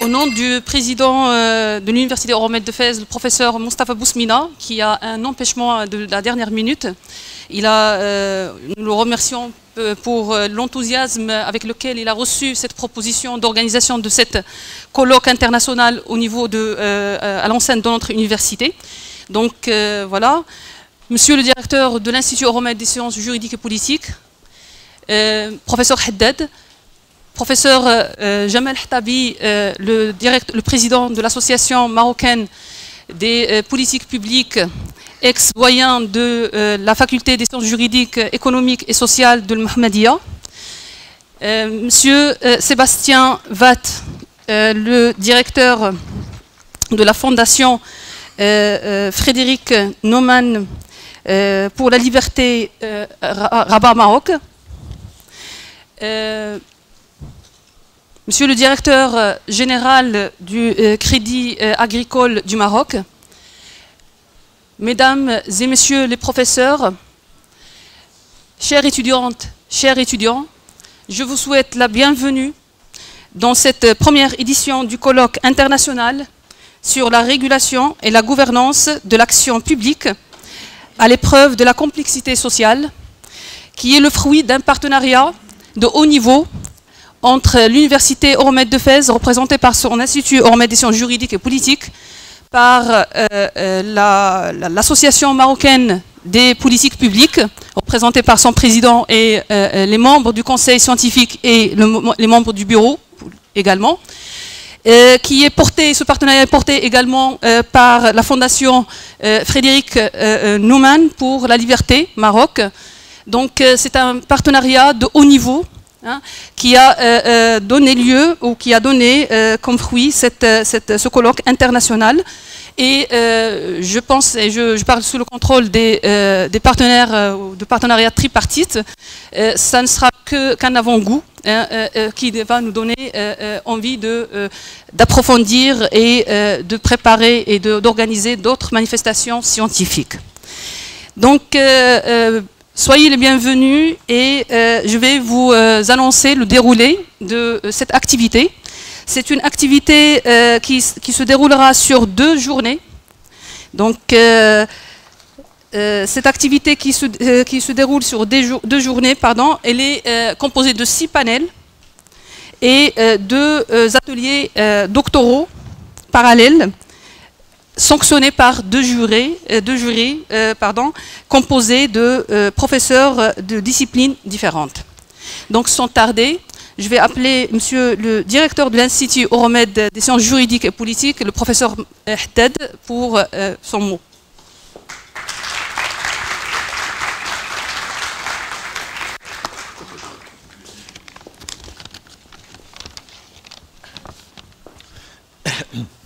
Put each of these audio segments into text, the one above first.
Au nom du président de l'Université Euromed de Fès, le professeur Mostafa Bousmina, qui a un empêchement de la dernière minute, nous le remercions pour l'enthousiasme avec lequel il a reçu cette proposition d'organisation de cette colloque international au niveau à l'enceinte de notre université. Donc voilà, monsieur le directeur de l'Institut Euromed des sciences juridiques et politiques, professeur Haddad, professeur Jamal Htabi, le président de l'association marocaine des politiques publiques, ex-doyen de la faculté des sciences juridiques, économiques et sociales de l'Mohammedia, monsieur Sébastien Watt, le directeur de la fondation Frédéric Naumann pour la liberté Rabat Maroc, monsieur le directeur général du Crédit agricole du Maroc, mesdames et messieurs les professeurs, chères étudiantes, chers étudiants, je vous souhaite la bienvenue dans cette première édition du colloque international sur la régulation et la gouvernance de l'action publique à l'épreuve de la complexité sociale, qui est le fruit d'un partenariat de haut niveau entre l'Université Euromed de Fès, représentée par son Institut Euromed des sciences juridiques et politiques, par l'Association marocaine des politiques publiques, représentée par son président et les membres du conseil scientifique et les membres du bureau également, ce partenariat est porté également par la fondation Frédéric Naumann pour la liberté Maroc. Donc c'est un partenariat de haut niveau, qui a donné lieu, ou qui a donné comme fruit ce colloque international. Et je pense, et je parle sous le contrôle des partenaires de partenariat tripartite, ça ne sera qu'un avant-goût qui va nous donner envie d'approfondir et de préparer et d'organiser d'autres manifestations scientifiques. Donc, soyez les bienvenus et je vais vous annoncer le déroulé de cette activité. C'est une activité qui se déroulera sur 2 journées. Donc, cette activité qui se déroule sur 2 journées, pardon, elle est composée de 6 panels et 2 ateliers doctoraux parallèles, sanctionnés par 2 jurys, composés de professeurs de disciplines différentes. Donc, sans tarder, je vais appeler monsieur le directeur de l'Institut Euromed des sciences juridiques et politiques, le professeur Haddad, pour son mot.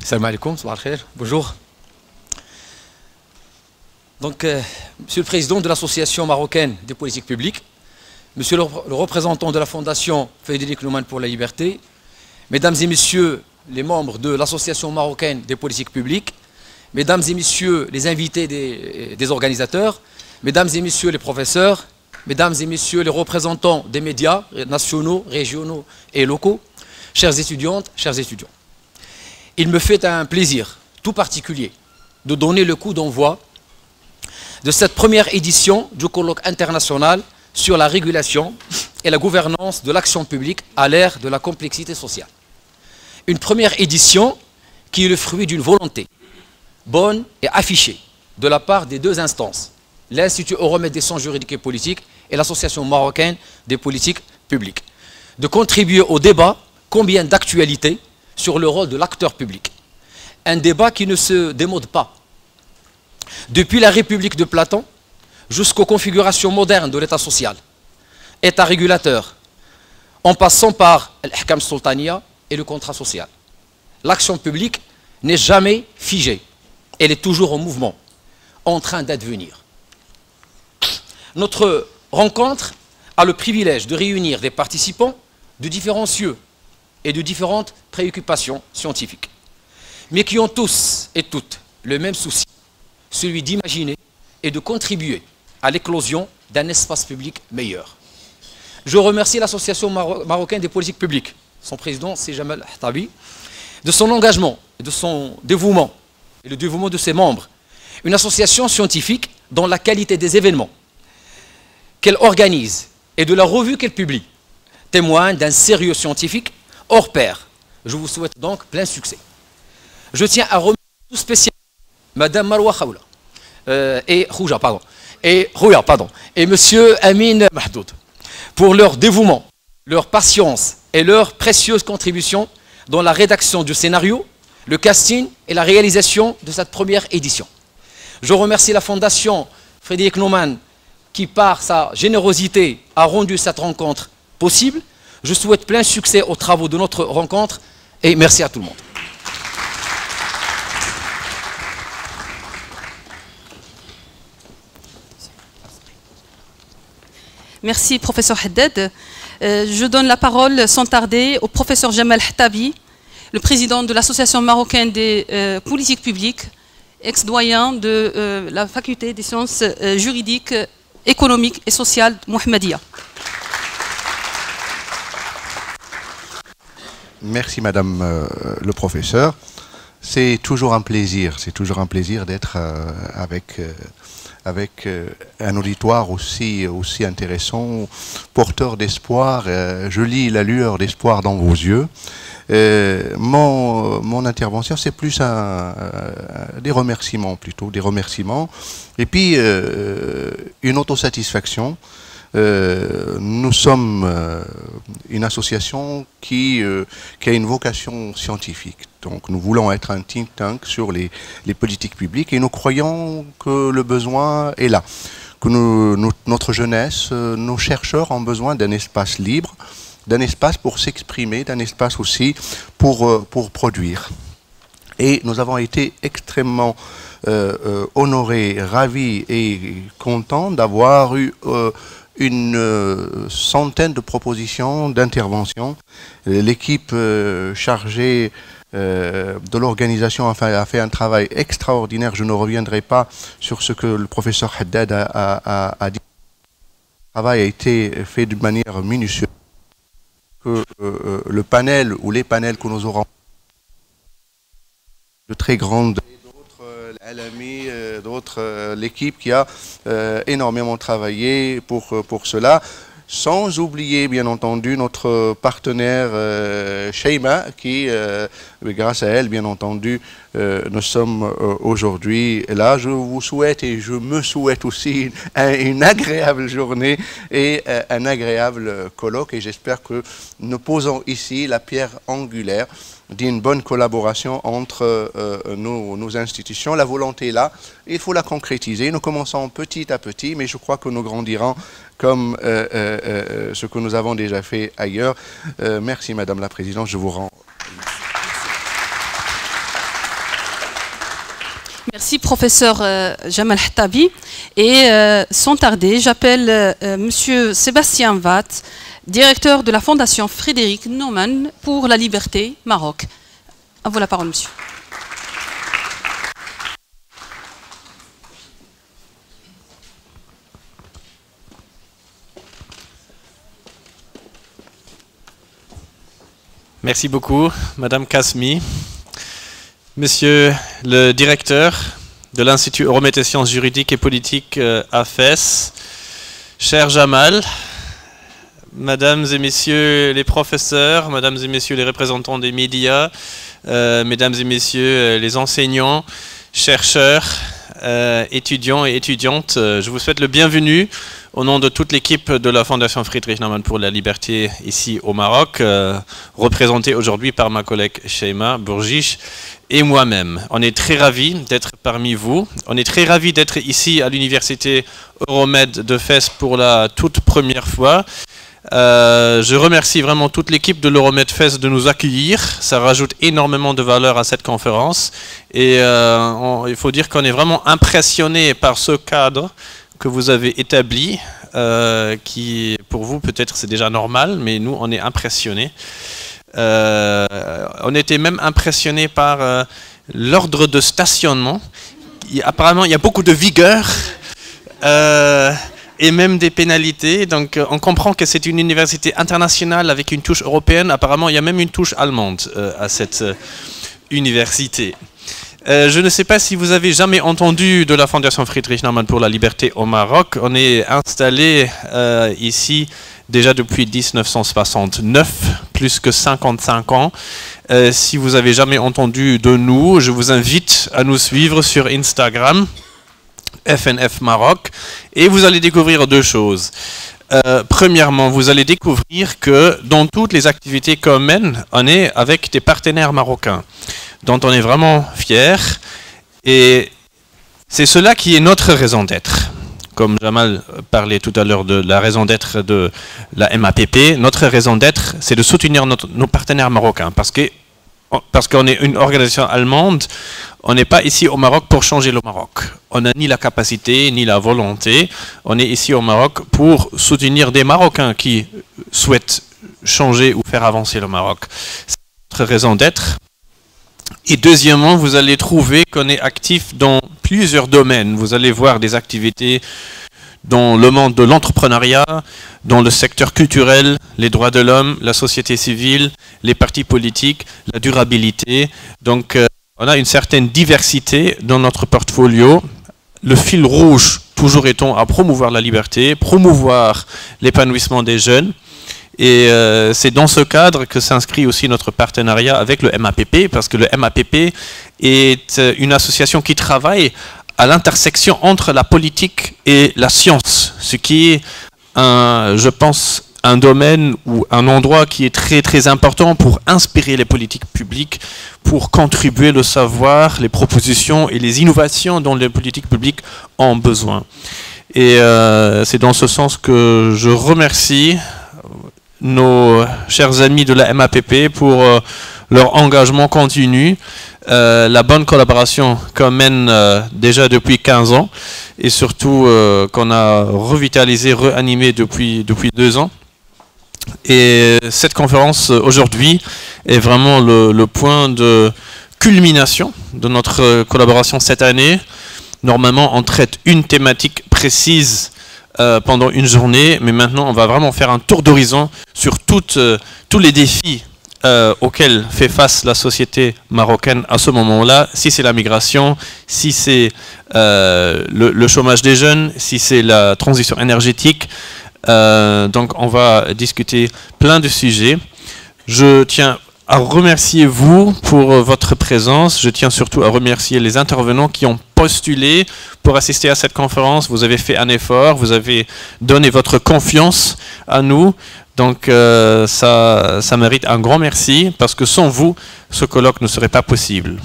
Salam alaikum, bonjour. Donc, monsieur le président de l'Association marocaine des politiques publiques, monsieur le représentant de la fondation Frédéric Naumann pour la liberté, mesdames et messieurs les membres de l'Association marocaine des politiques publiques, mesdames et messieurs les invités des organisateurs, mesdames et messieurs les professeurs, mesdames et messieurs les représentants des médias nationaux, régionaux et locaux, chères étudiantes, chers étudiants. Il me fait un plaisir tout particulier de donner le coup d'envoi de cette première édition du colloque international sur la régulation et la gouvernance de l'action publique à l'ère de la complexité sociale. Une première édition qui est le fruit d'une volonté bonne et affichée de la part des 2 instances, l'Institut Euromed des sciences juridiques et politiques et l'Association marocaine des politiques publiques, de contribuer au débat combien d'actualité sur le rôle de l'acteur public. Un débat qui ne se démode pas. Depuis la République de Platon jusqu'aux configurations modernes de l'État social, État régulateur, en passant par l'Ahkam Sultaniya et le contrat social. L'action publique n'est jamais figée. Elle est toujours en mouvement, en train d'advenir. Notre rencontre a le privilège de réunir des participants de différents cieux et de différentes préoccupations scientifiques, mais qui ont tous et toutes le même souci, celui d'imaginer et de contribuer à l'éclosion d'un espace public meilleur. Je remercie l'Association marocaine des politiques publiques, son président c'est Jamal Htabi, de son engagement, de son dévouement et le dévouement de ses membres. Une association scientifique dont la qualité des événements qu'elle organise et de la revue qu'elle publie témoigne d'un sérieux scientifique hors pair. Je vous souhaite donc plein succès. Je tiens à remercier tout spécialement Madame Marwa Khaoula et Monsieur Amin Mahdoud pour leur dévouement, leur patience et leur précieuse contribution dans la rédaction du scénario, le casting et la réalisation de cette première édition. Je remercie la Fondation Frédéric Naumann qui, par sa générosité, a rendu cette rencontre possible. Je souhaite plein succès aux travaux de notre rencontre et merci à tout le monde. Merci, professeur Haddad. Je donne la parole sans tarder au professeur Jamal Htabi, le président de l'Association marocaine des politiques publiques, ex-doyen de la faculté des sciences juridiques, économiques et sociales Mohammedia. Merci Madame le professeur. C'est toujours un plaisir d'être avec un auditoire aussi intéressant, porteur d'espoir. Je lis la lueur d'espoir dans vos yeux. Mon intervention, c'est plus des remerciements plutôt, et puis une autosatisfaction. Nous sommes une association qui a une vocation scientifique. Donc nous voulons être un think tank sur les politiques publiques et nous croyons que le besoin est là. Que notre jeunesse, nos chercheurs ont besoin d'un espace libre, d'un espace pour s'exprimer, d'un espace aussi pour produire. Et nous avons été extrêmement honorés, ravis et contents d'avoir eu une centaine de propositions d'intervention. L'équipe chargée de l'organisation a fait un travail extraordinaire. Je ne reviendrai pas sur ce que le professeur Haddad a dit. Le travail a été fait de manière minutieuse. Que le panel ou les panels que nous aurons de très grandes, d'autres, l'équipe qui a énormément travaillé pour cela, sans oublier bien entendu notre partenaire Sheima qui, grâce à elle bien entendu, nous sommes aujourd'hui là. Je vous souhaite et je me souhaite aussi une agréable journée et un agréable colloque et j'espère que nous posons ici la pierre angulaire d'une bonne collaboration entre nos institutions. La volonté est là, il faut la concrétiser. Nous commençons petit à petit, mais je crois que nous grandirons comme ce que nous avons déjà fait ailleurs. Merci Madame la Présidente, je vous rends. Merci professeur Jamal Htabi. Et sans tarder, j'appelle Monsieur Sébastien Watt, directeur de la Fondation Frédéric Naumann pour la liberté Maroc. À vous la parole, monsieur. Merci beaucoup, Madame Kasmi. Monsieur le directeur de l'Institut Euromed des sciences juridiques et politiques à Fès, cher Jamal, Mesdames et Messieurs les professeurs, Mesdames et Messieurs les représentants des médias, Mesdames et Messieurs les enseignants, chercheurs, étudiants et étudiantes, je vous souhaite le bienvenu au nom de toute l'équipe de la Fondation Friedrich Naumann pour la liberté ici au Maroc, représentée aujourd'hui par ma collègue Sheima Bourgiche et moi-même. On est très ravis d'être parmi vous. On est très ravis d'être ici à l'université Euromed de Fès pour la toute première fois. Je remercie vraiment toute l'équipe de l'Euromed Fès de nous accueillir. Ça rajoute énormément de valeur à cette conférence. Et il faut dire qu'on est vraiment impressionné par ce cadre que vous avez établi, qui pour vous peut-être c'est déjà normal, mais nous on est impressionnés. On était même impressionnés par l'ordre de stationnement. Apparemment il y a beaucoup de vigueur. et même des pénalités. Donc on comprend que c'est une université internationale avec une touche européenne. Apparemment, il y a même une touche allemande à cette université. Je ne sais pas si vous avez jamais entendu de la Fondation Friedrich Naumann pour la liberté au Maroc. On est installé ici déjà depuis 1969, plus que 55 ans. Si vous n'avez jamais entendu de nous, je vous invite à nous suivre sur Instagram, FNF Maroc, et vous allez découvrir deux choses. Premièrement, vous allez découvrir que dans toutes les activités qu'on mène, on est avec des partenaires marocains, dont on est vraiment fiers, et c'est cela qui est notre raison d'être. Comme Jamal parlait tout à l'heure de la raison d'être de la MAPP, notre raison d'être, c'est de soutenir nos partenaires marocains, parce qu'on est une organisation allemande. On n'est pas ici au Maroc pour changer le Maroc. On n'a ni la capacité, ni la volonté. On est ici au Maroc pour soutenir des Marocains qui souhaitent changer ou faire avancer le Maroc. C'est notre raison d'être. Et deuxièmement, vous allez trouver qu'on est actif dans plusieurs domaines. Vous allez voir des activités dans le monde de l'entrepreneuriat, dans le secteur culturel, les droits de l'homme, la société civile, les partis politiques, la durabilité. Donc, on a une certaine diversité dans notre portfolio. Le fil rouge, toujours étant à promouvoir la liberté, promouvoir l'épanouissement des jeunes. Et c'est dans ce cadre que s'inscrit aussi notre partenariat avec le MAPP, parce que le MAPP est une association qui travaille à l'intersection entre la politique et la science, ce qui est, je pense, un domaine ou un endroit qui est très très important pour inspirer les politiques publiques, pour contribuer le savoir, les propositions et les innovations dont les politiques publiques ont besoin. Et c'est dans ce sens que je remercie nos chers amis de la MAPP pour leur engagement continu, la bonne collaboration qu'on mène déjà depuis 15 ans et surtout qu'on a revitalisé, réanimé depuis 2 ans. Et cette conférence aujourd'hui est vraiment le point de culmination de notre collaboration cette année. Normalement, on traite une thématique précise pendant une journée, mais maintenant on va vraiment faire un tour d'horizon sur tous les défis auxquels fait face la société marocaine à ce moment-là, si c'est la migration, si c'est le chômage des jeunes, si c'est la transition énergétique. Donc on va discuter plein de sujets. Je tiens à remercier vous pour votre présence. Je tiens surtout à remercier les intervenants qui ont postulé pour assister à cette conférence. Vous avez fait un effort, vous avez donné votre confiance à nous. Donc ça mérite un grand merci, parce que sans vous, ce colloque ne serait pas possible.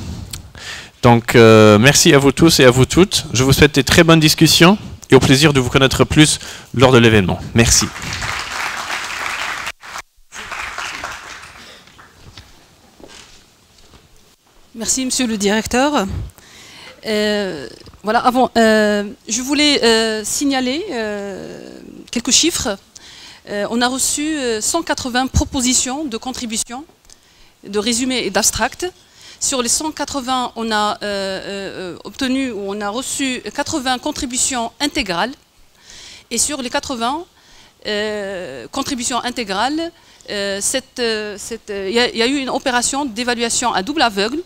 Donc merci à vous tous et à vous toutes. Je vous souhaite des très bonnes discussions et au plaisir de vous connaître plus lors de l'événement. Merci. Merci, monsieur le directeur. Voilà, avant, je voulais signaler quelques chiffres. On a reçu 180 propositions de contributions, de résumés et d'abstracts. Sur les 180, on a obtenu ou on a reçu 80 contributions intégrales. Et sur les 80 contributions intégrales, il y a eu une opération d'évaluation à double aveugle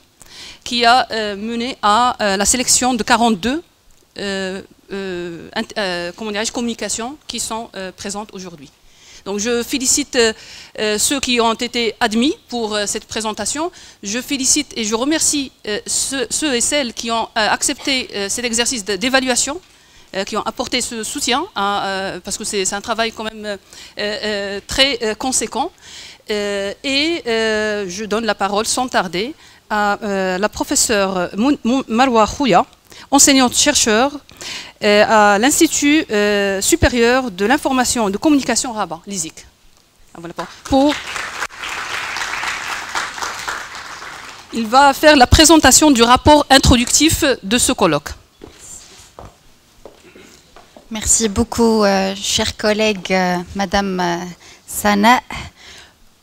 qui a mené à la sélection de 42 communications qui sont présentes aujourd'hui. Donc je félicite ceux qui ont été admis pour cette présentation. Je félicite et je remercie ceux et celles qui ont accepté cet exercice d'évaluation, qui ont apporté ce soutien, parce que c'est un travail quand même très conséquent. Et je donne la parole sans tarder à la professeure Marwa Khouya, enseignante-chercheur à l'Institut supérieur de l'information et de communication Rabat, l'ISIC. Il va faire la présentation du rapport introductif de ce colloque. Merci beaucoup, chers collègues, Madame Sana.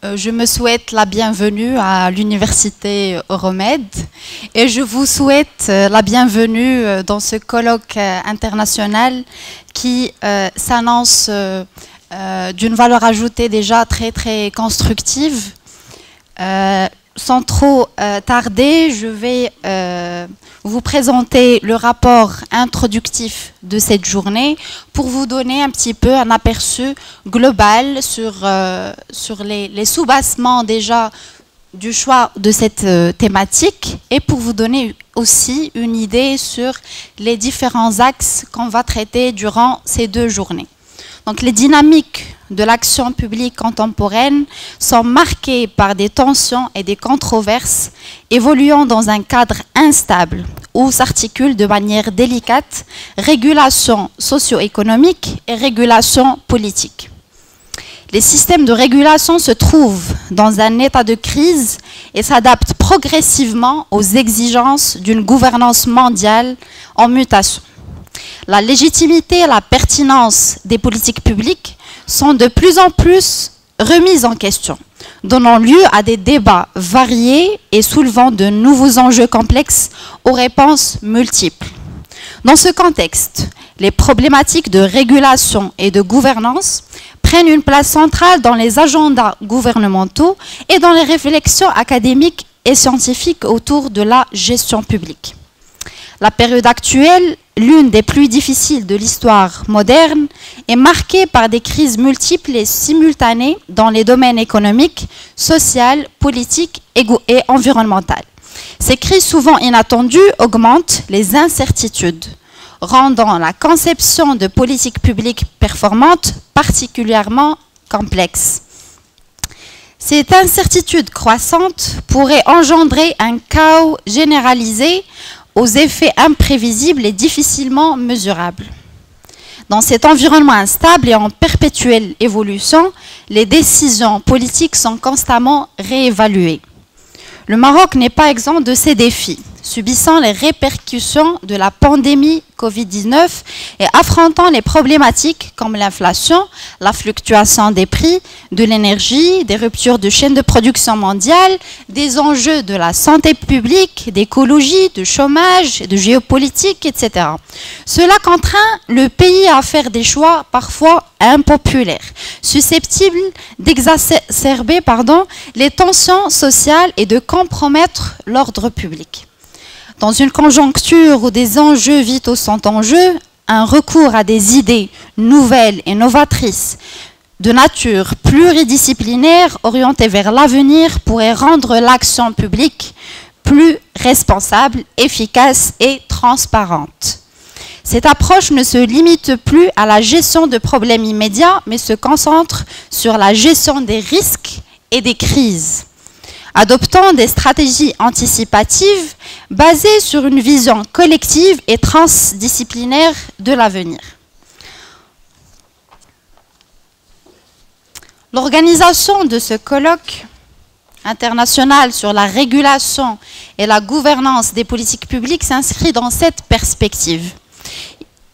je me souhaite la bienvenue à l'Université Euromède et je vous souhaite la bienvenue dans ce colloque international qui s'annonce d'une valeur ajoutée déjà très très constructive. Sans trop tarder, je vais vous présenter le rapport introductif de cette journée pour vous donner un petit peu un aperçu global sur les sous-bassements déjà du choix de cette thématique et pour vous donner aussi une idée sur les différents axes qu'on va traiter durant ces 2 journées. Donc les dynamiques de l'action publique contemporaine sont marquées par des tensions et des controverses évoluant dans un cadre instable où s'articulent de manière délicate régulation socio-économique et régulation politique. Les systèmes de régulation se trouvent dans un état de crise et s'adaptent progressivement aux exigences d'une gouvernance mondiale en mutation. La légitimité et la pertinence des politiques publiques sont de plus en plus remises en question, donnant lieu à des débats variés et soulevant de nouveaux enjeux complexes aux réponses multiples. Dans ce contexte, les problématiques de régulation et de gouvernance prennent une place centrale dans les agendas gouvernementaux et dans les réflexions académiques et scientifiques autour de la gestion publique. La période actuelle, l'une des plus difficiles de l'histoire moderne, est marquée par des crises multiples et simultanées dans les domaines économiques, social, politique et environnemental. Ces crises souvent inattendues augmentent les incertitudes, rendant la conception de politiques publiques performantes particulièrement complexe. Cette incertitude croissante pourrait engendrer un chaos généralisé aux effets imprévisibles et difficilement mesurables. Dans cet environnement instable et en perpétuelle évolution, les décisions politiques sont constamment réévaluées. Le Maroc n'est pas exempt de ces défis, subissant les répercussions de la pandémie Covid-19 et affrontant les problématiques comme l'inflation, la fluctuation des prix de l'énergie, des ruptures de chaînes de production mondiale, des enjeux de la santé publique, d'écologie, de chômage, de géopolitique, etc. Cela contraint le pays à faire des choix parfois impopulaires, susceptibles d'exacerber les tensions sociales et de compromettre l'ordre public. Dans une conjoncture où des enjeux vitaux sont en jeu, un recours à des idées nouvelles et novatrices de nature pluridisciplinaire orientées vers l'avenir pourrait rendre l'action publique plus responsable, efficace et transparente. Cette approche ne se limite plus à la gestion de problèmes immédiats, mais se concentre sur la gestion des risques et des crises, adoptant des stratégies anticipatives basées sur une vision collective et transdisciplinaire de l'avenir. L'organisation de ce colloque international sur la régulation et la gouvernance des politiques publiques s'inscrit dans cette perspective.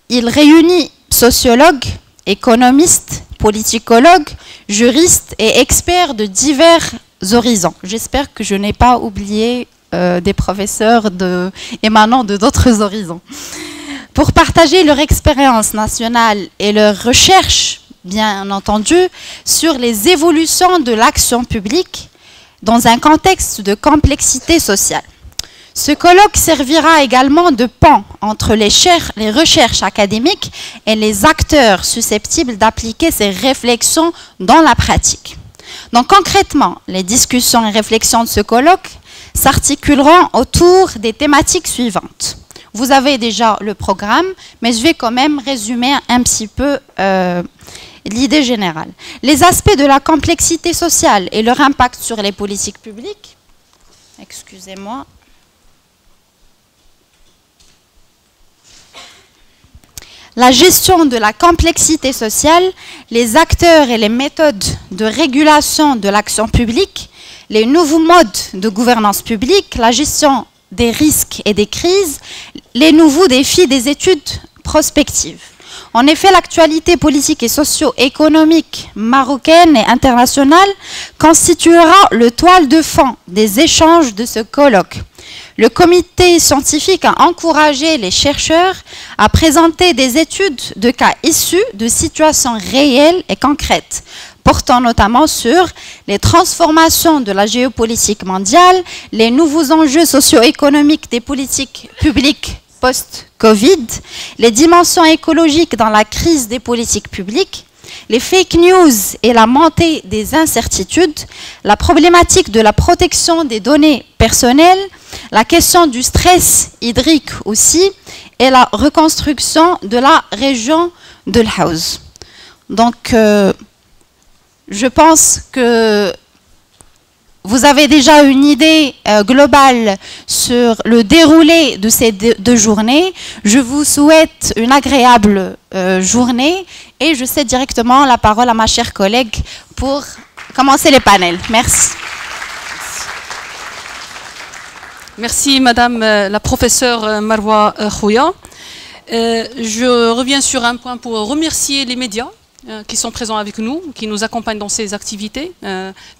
Il réunit sociologues, économistes, politicologues, juristes et experts de divers horizons. J'espère que je n'ai pas oublié des professeurs émanant de d'autres horizons. Pour partager leur expérience nationale et leurs recherches, bien entendu, sur les évolutions de l'action publique dans un contexte de complexité sociale. Ce colloque servira également de pont entre les recherches académiques et les acteurs susceptibles d'appliquer ces réflexions dans la pratique. Donc concrètement, les discussions et réflexions de ce colloque s'articuleront autour des thématiques suivantes. Vous avez déjà le programme, mais je vais quand même résumer un petit peu l'idée générale. Les aspects de la complexité sociale et leur impact sur les politiques publiques. Excusez-moi. La gestion de la complexité sociale, les acteurs et les méthodes de régulation de l'action publique, les nouveaux modes de gouvernance publique, la gestion des risques et des crises, les nouveaux défis des études prospectives. En effet, l'actualité politique et socio-économique marocaine et internationale constituera le toile de fond des échanges de ce colloque. Le comité scientifique a encouragé les chercheurs à présenter des études de cas issus de situations réelles et concrètes, portant notamment sur les transformations de la géopolitique mondiale, les nouveaux enjeux socio-économiques des politiques publiques post-Covid, les dimensions écologiques dans la crise des politiques publiques, les fake news et la montée des incertitudes, la problématique de la protection des données personnelles, la question du stress hydrique aussi, et la reconstruction de la région de l'Haouz. Donc, je pense que vous avez déjà une idée globale sur le déroulé de ces deux journées. Je vous souhaite une agréable journée et je cède directement la parole à ma chère collègue pour commencer les panels. Merci. Merci Madame la professeure Marwa Khouya. Je reviens sur un point pour remercier les médias qui sont présents avec nous, qui nous accompagnent dans ces activités,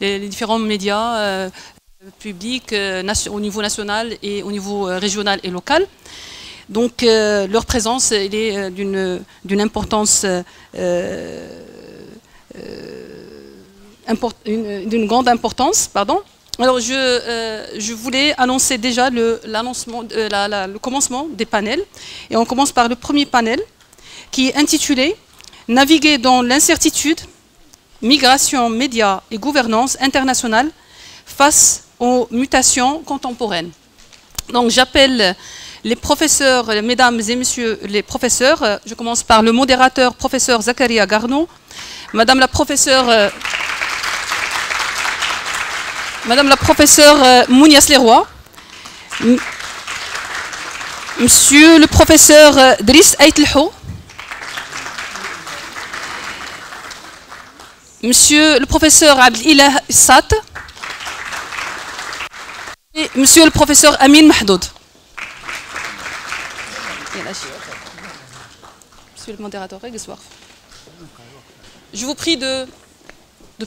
les différents médias publics au niveau national et au niveau régional et local. Donc leur présence elle est d'une importance, d'une grande importance, pardon. Alors je voulais annoncer déjà le commencement des panels, et on commence par le premier panel qui est intitulé Naviguer dans l'incertitude, migration, médias et gouvernance internationale face aux mutations contemporaines. Donc j'appelle les professeurs, mesdames et messieurs les professeurs. Je commence par le modérateur, professeur Zakaria Garno, madame la professeure Mounia Sleroy, monsieur le professeur Driss Aïtlhou, monsieur le professeur Abdelilah Issat et monsieur le professeur Amin Mahdoud. Monsieur le modérateur, je vous prie de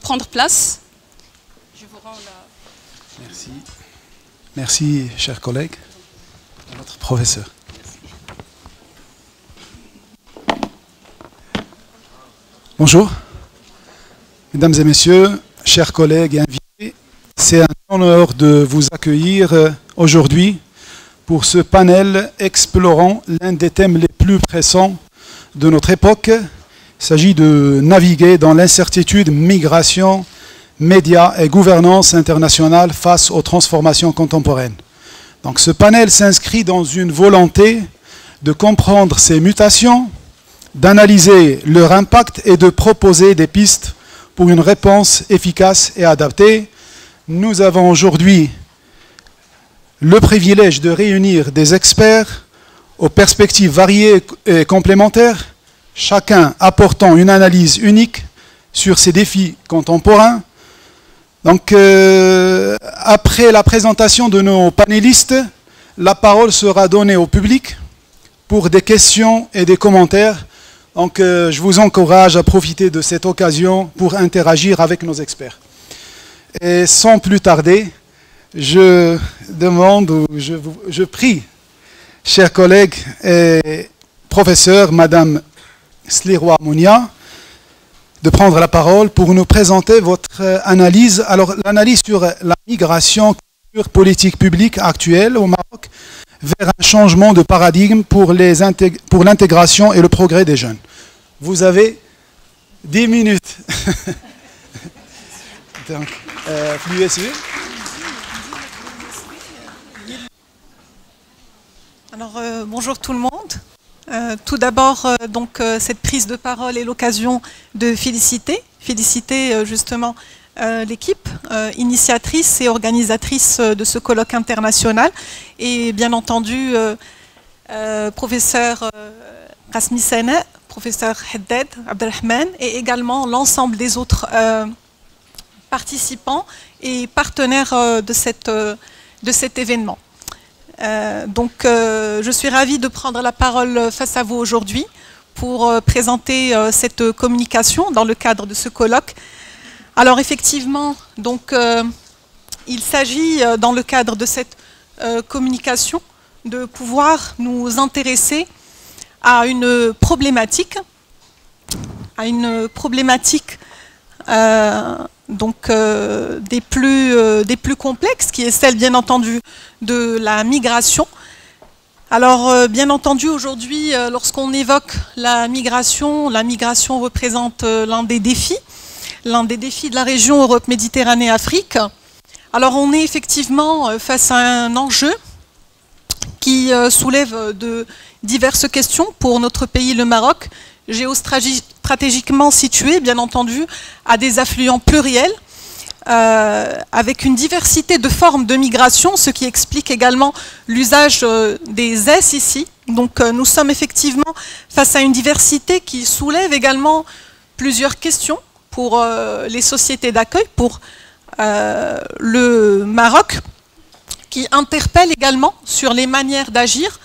prendre place. Je vous rends la... Merci. Merci, chers collègues, à notre professeur. Bonjour. Mesdames et messieurs, chers collègues et invités, c'est un honneur de vous accueillir aujourd'hui pour ce panel explorant l'un des thèmes les plus pressants de notre époque. Il s'agit de naviguer dans l'incertitude, migration, médias et gouvernance internationale face aux transformations contemporaines. Donc ce panel s'inscrit dans une volonté de comprendre ces mutations, d'analyser leur impact et de proposer des pistes pour une réponse efficace et adaptée. Nous avons aujourd'hui le privilège de réunir des experts aux perspectives variées et complémentaires, chacun apportant une analyse unique sur ces défis contemporains. Donc, après la présentation de nos panélistes, la parole sera donnée au public pour des questions et des commentaires. Donc, je vous encourage à profiter de cette occasion pour interagir avec nos experts. Et sans plus tarder, je demande, ou je prie, chers collègues et professeurs, Madame Sleroy Mounia, de prendre la parole pour nous présenter votre analyse. Alors, l'analyse sur la migration politique publique actuelle au Maroc vers un changement de paradigme pour l'intégration et le progrès des jeunes. Vous avez 10 minutes. Donc, flux USB. Alors, bonjour tout le monde. Tout d'abord, cette prise de parole est l'occasion de féliciter justement l'équipe initiatrice et organisatrice de ce colloque international et bien entendu professeur Qasmi Sana, professeur Haddad Abdelrahman et également l'ensemble des autres participants et partenaires de cet événement. Je suis ravie de prendre la parole face à vous aujourd'hui pour présenter cette communication dans le cadre de ce colloque. Alors effectivement, donc, il s'agit dans le cadre de cette communication de pouvoir nous intéresser à une problématique des plus complexes, qui est celle, bien entendu, de la migration. Alors, bien entendu, aujourd'hui, lorsqu'on évoque la migration représente l'un des défis de la région Europe-Méditerranée-Afrique. Alors, on est effectivement face à un enjeu qui soulève de diverses questions pour notre pays, le Maroc, géostratégiquement situé, bien entendu, à des affluents pluriels, avec une diversité de formes de migration, ce qui explique également l'usage des S ici. Donc nous sommes effectivement face à une diversité qui soulève également plusieurs questions pour les sociétés d'accueil, pour le Maroc, qui interpelle également sur les manières d'agir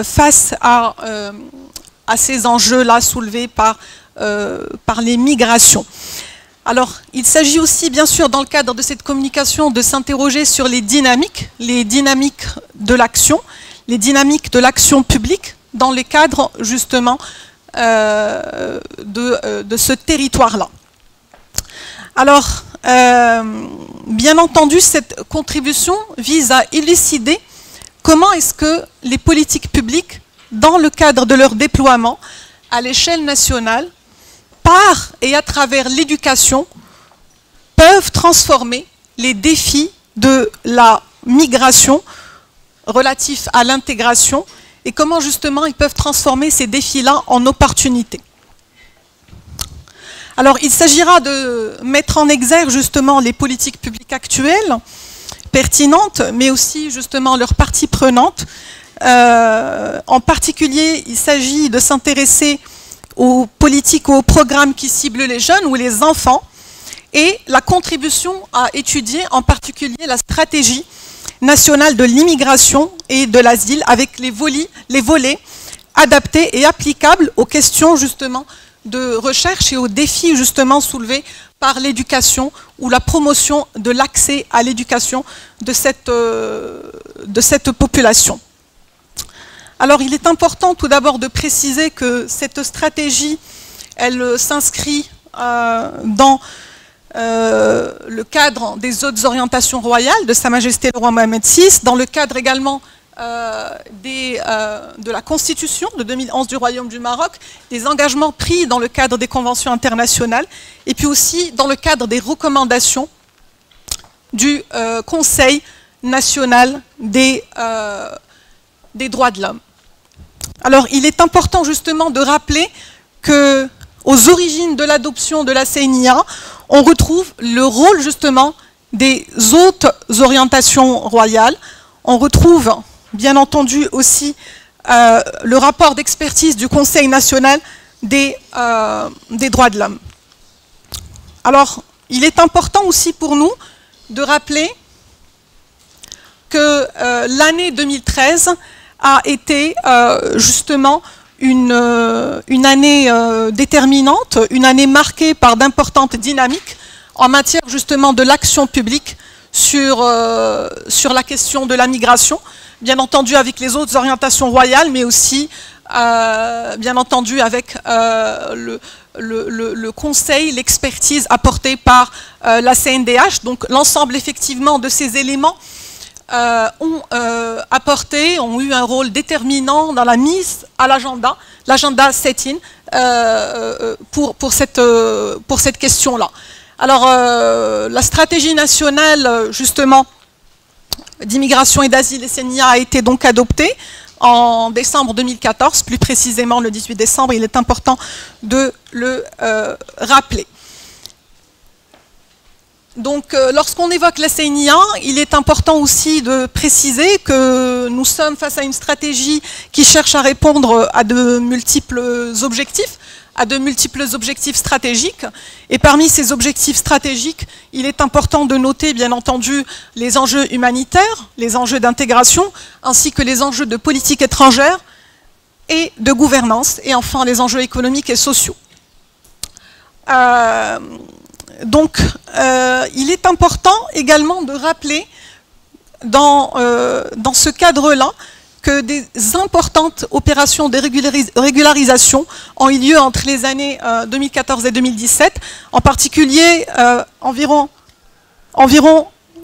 face à ces enjeux-là soulevés par les migrations. Alors, il s'agit aussi, bien sûr, dans le cadre de cette communication, de s'interroger sur les dynamiques de l'action, les dynamiques de l'action publique dans les cadres, justement, de ce territoire-là. Alors, bien entendu, cette contribution vise à élucider comment est-ce que les politiques publiques, dans le cadre de leur déploiement à l'échelle nationale, par et à travers l'éducation, peuvent transformer les défis de la migration relatifs à l'intégration et comment justement ils peuvent transformer ces défis-là en opportunités. Alors il s'agira de mettre en exergue justement les politiques publiques actuelles, pertinentes, mais aussi justement leurs parties prenantes. En particulier, il s'agit de s'intéresser aux politiques ou aux programmes qui ciblent les jeunes ou les enfants et la contribution à étudier en particulier la stratégie nationale de l'immigration et de l'asile avec les volets adaptés et applicables aux questions justement de recherche et aux défis justement soulevés par l'éducation ou la promotion de l'accès à l'éducation de cette population. Alors, il est important tout d'abord de préciser que cette stratégie, elle s'inscrit dans le cadre des autres orientations royales de Sa Majesté le roi Mohamed VI, dans le cadre également de la Constitution de 2011 du Royaume du Maroc, des engagements pris dans le cadre des conventions internationales, et puis aussi dans le cadre des recommandations du Conseil national des droits de l'homme. Alors, il est important justement de rappeler qu'aux origines de l'adoption de la CNIA, on retrouve le rôle justement des autres orientations royales. On retrouve bien entendu aussi le rapport d'expertise du Conseil national des droits de l'homme. Alors, il est important aussi pour nous de rappeler que l'année 2013 a été justement une année déterminante, une année marquée par d'importantes dynamiques en matière justement de l'action publique sur la question de la migration, bien entendu avec les autres orientations royales, mais aussi bien entendu avec le conseil, l'expertise apportée par la CNDH. Donc l'ensemble effectivement de ces éléments ont eu un rôle déterminant dans la mise à l'agenda, l'agenda set-in, pour cette question-là. Alors, la stratégie nationale, justement, d'immigration et d'asile et CNIA a été donc adoptée en décembre 2014, plus précisément le 18 décembre, il est important de le rappeler. Donc, lorsqu'on évoque la CNIA, il est important aussi de préciser que nous sommes face à une stratégie qui cherche à répondre à de multiples objectifs stratégiques. Et parmi ces objectifs stratégiques, il est important de noter, bien entendu, les enjeux humanitaires, les enjeux d'intégration, ainsi que les enjeux de politique étrangère et de gouvernance, et enfin les enjeux économiques et sociaux. Donc, il est important également de rappeler dans ce cadre-là que des importantes opérations de régularisation ont eu lieu entre les années 2014 et 2017, en particulier environ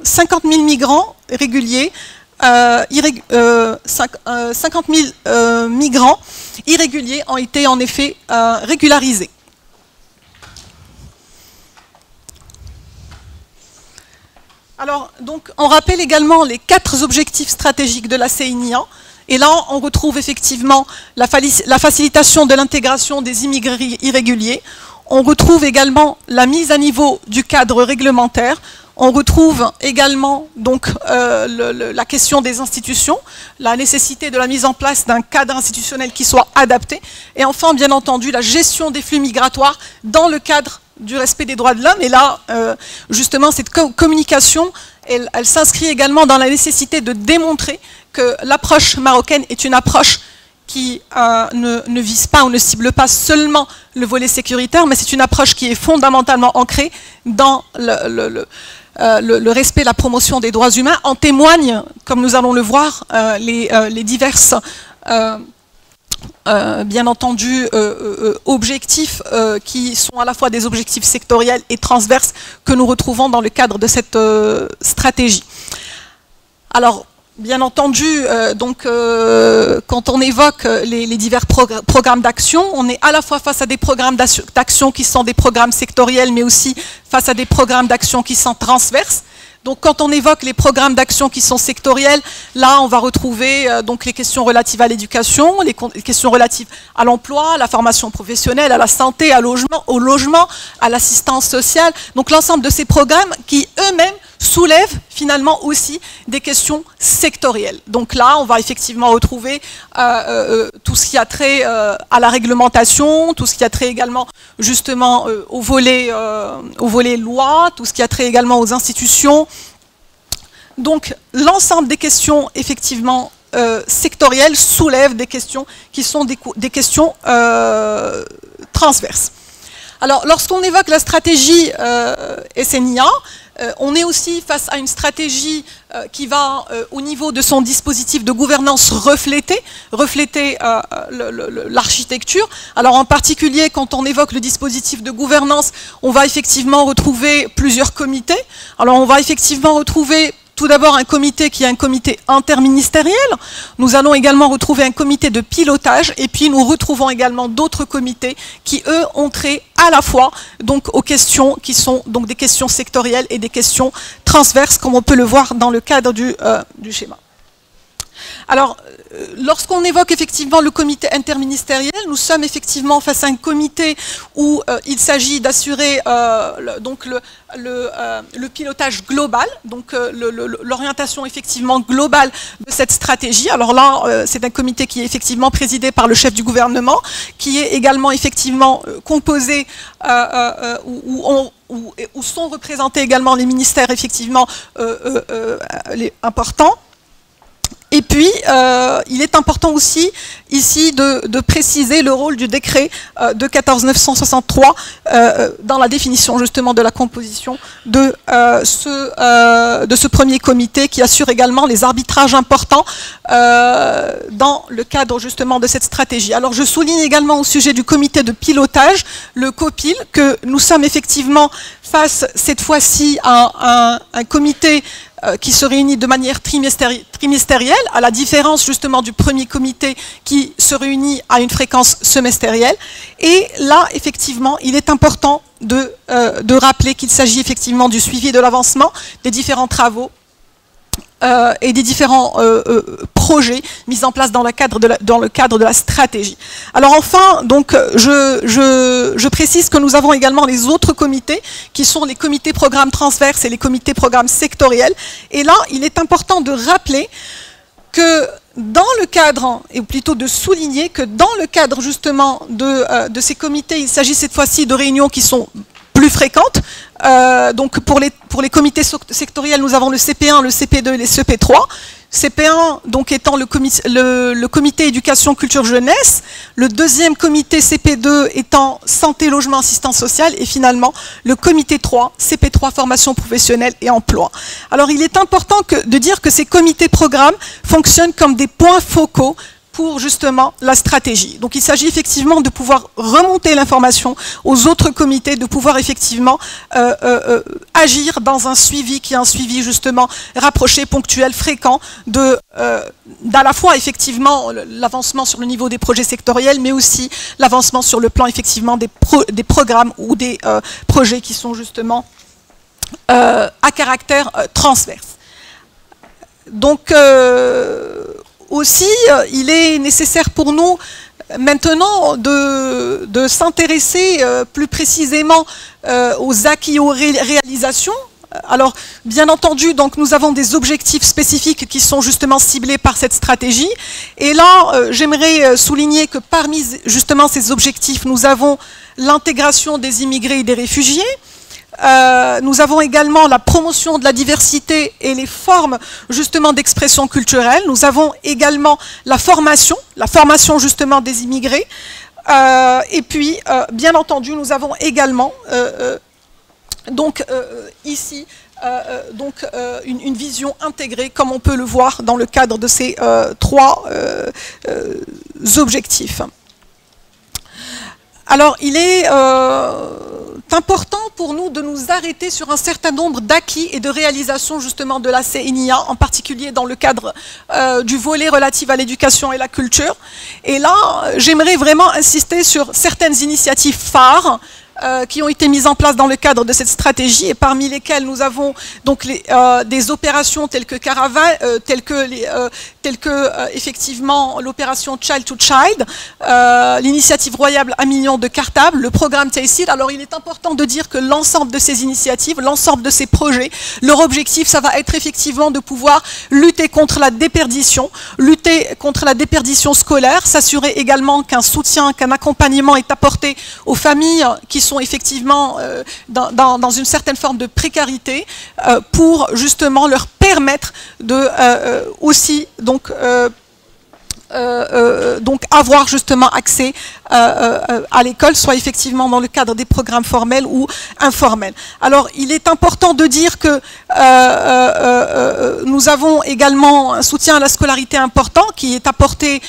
50 000 migrants réguliers, 50 000 migrants irréguliers ont été en effet régularisés. Alors, donc, on rappelle également les 4 objectifs stratégiques de la CNIA. Et là, on retrouve effectivement la facilitation de l'intégration des immigrés irréguliers. On retrouve également la mise à niveau du cadre réglementaire. On retrouve également donc, la question des institutions, la nécessité de la mise en place d'un cadre institutionnel qui soit adapté. Et enfin, bien entendu, la gestion des flux migratoires dans le cadre du respect des droits de l'homme. Et là, justement, cette communication, elle s'inscrit également dans la nécessité de démontrer que l'approche marocaine est une approche qui ne vise pas ou ne cible pas seulement le volet sécuritaire, mais c'est une approche qui est fondamentalement ancrée dans le respect, la promotion des droits humains. En témoignent, comme nous allons le voir, les diverses bien entendu objectifs qui sont à la fois des objectifs sectoriels et transverses que nous retrouvons dans le cadre de cette stratégie. Alors, bien entendu, quand on évoque les divers programmes d'action, on est à la fois face à des programmes d'action qui sont des programmes sectoriels, mais aussi face à des programmes d'action qui sont transverses. Donc, quand on évoque les programmes d'action qui sont sectoriels, là, on va retrouver donc les questions relatives à l'éducation, les questions relatives à l'emploi, à la formation professionnelle, à la santé, au logement, à l'assistance sociale. Donc, l'ensemble de ces programmes qui eux-mêmes soulèvent finalement aussi des questions sectorielles. Donc là, on va effectivement retrouver tout ce qui a trait à la réglementation, tout ce qui a trait également justement au volet loi, tout ce qui a trait également aux institutions. Donc l'ensemble des questions effectivement sectorielles soulèvent des questions qui sont des questions transverses. Alors lorsqu'on évoque la stratégie SNIA, on est aussi face à une stratégie qui va, au niveau de son dispositif de gouvernance, refléter l'architecture. Alors en particulier, quand on évoque le dispositif de gouvernance, on va effectivement retrouver plusieurs comités. Alors on va effectivement retrouver tout d'abord un comité qui est un comité interministériel. Nous allons également retrouver un comité de pilotage et puis nous retrouvons également d'autres comités qui, eux, ont trait à la fois donc, aux questions qui sont donc, des questions sectorielles et des questions transverses, comme on peut le voir dans le cadre du schéma. Alors, lorsqu'on évoque effectivement le comité interministériel, nous sommes effectivement face à un comité où il s'agit d'assurer le pilotage global, donc l'orientation effectivement globale de cette stratégie. Alors là, c'est un comité qui est effectivement présidé par le chef du gouvernement, qui est également effectivement composé où sont représentés également les ministères effectivement les importants. Et puis, il est important aussi, ici, de préciser le rôle du décret de 14963 dans la définition, justement, de la composition de ce premier comité qui assure également les arbitrages importants dans le cadre, justement, de cette stratégie. Alors, je souligne également au sujet du comité de pilotage, le COPIL, que nous sommes effectivement face, cette fois-ci, à un comité qui se réunit de manière trimestrielle, à la différence justement du premier comité qui se réunit à une fréquence semestrielle. Et là, effectivement, il est important de rappeler qu'il s'agit effectivement du suivi de l'avancement des différents travaux et des différents projets mis en place dans le cadre de la stratégie. Alors enfin, donc, je précise que nous avons également les autres comités, qui sont les comités programmes transverses et les comités programmes sectoriels. Et là, il est important de rappeler que dans le cadre, et plutôt de souligner que dans le cadre justement de ces comités, il s'agit cette fois-ci de réunions qui sont plus fréquentes. Donc pour les comités sectoriels, nous avons le CP1, le CP2 et le CP3. CP1 donc étant le comité éducation culture jeunesse, le deuxième comité CP2 étant santé, logement, assistance sociale, et finalement le comité 3, CP3 formation professionnelle et emploi. Alors il est important de dire que ces comités programmes fonctionnent comme des points focaux pour justement la stratégie. Donc il s'agit effectivement de pouvoir remonter l'information aux autres comités, de pouvoir effectivement agir dans un suivi qui est un suivi justement rapproché, ponctuel, fréquent, d'à la fois effectivement l'avancement sur le niveau des projets sectoriels, mais aussi l'avancement sur le plan effectivement des programmes ou des projets qui sont justement à caractère transverse. Donc aussi, il est nécessaire pour nous maintenant de s'intéresser plus précisément aux acquis, aux réalisations. Alors, bien entendu, donc, nous avons des objectifs spécifiques qui sont justement ciblés par cette stratégie. Et là, j'aimerais souligner que parmi justement ces objectifs, nous avons l'intégration des immigrés et des réfugiés. Nous avons également la promotion de la diversité et les formes justement d'expression culturelle. Nous avons également la formation justement des immigrés. Et puis, bien entendu, nous avons également ici une vision intégrée, comme on peut le voir dans le cadre de ces trois objectifs. Alors, il est important pour nous de nous arrêter sur un certain nombre d'acquis et de réalisations justement de la CNIA, en particulier dans le cadre du volet relatif à l'éducation et la culture. Et là, j'aimerais vraiment insister sur certaines initiatives phares qui ont été mises en place dans le cadre de cette stratégie, et parmi lesquelles nous avons donc des opérations telles que Caravane, telles que effectivement l'opération Child to Child, l'initiative Royable 1 million de cartables, le programme Taïsid. Alors il est important de dire que l'ensemble de ces initiatives, l'ensemble de ces projets, leur objectif, ça va être effectivement de pouvoir lutter contre la déperdition scolaire, s'assurer également qu'un soutien, qu'un accompagnement est apporté aux familles qui sont effectivement dans une certaine forme de précarité, pour justement leur permettre de aussi donc avoir justement accès à l'école, soit effectivement dans le cadre des programmes formels ou informels. Alors il est important de dire que nous avons également un soutien à la scolarité important qui est apporté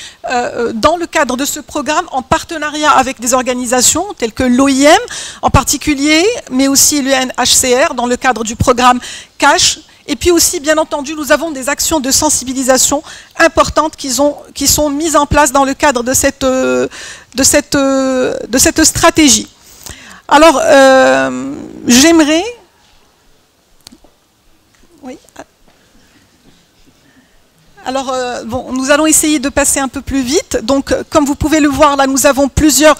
dans le cadre de ce programme en partenariat avec des organisations telles que l'OIM en particulier, mais aussi l'UNHCR dans le cadre du programme CASH. Et puis aussi, bien entendu, nous avons des actions de sensibilisation importantes qui sont mises en place dans le cadre de cette stratégie. Alors, j'aimerais... Oui. Alors, bon, nous allons essayer de passer un peu plus vite. Donc, comme vous pouvez le voir, là, nous avons plusieurs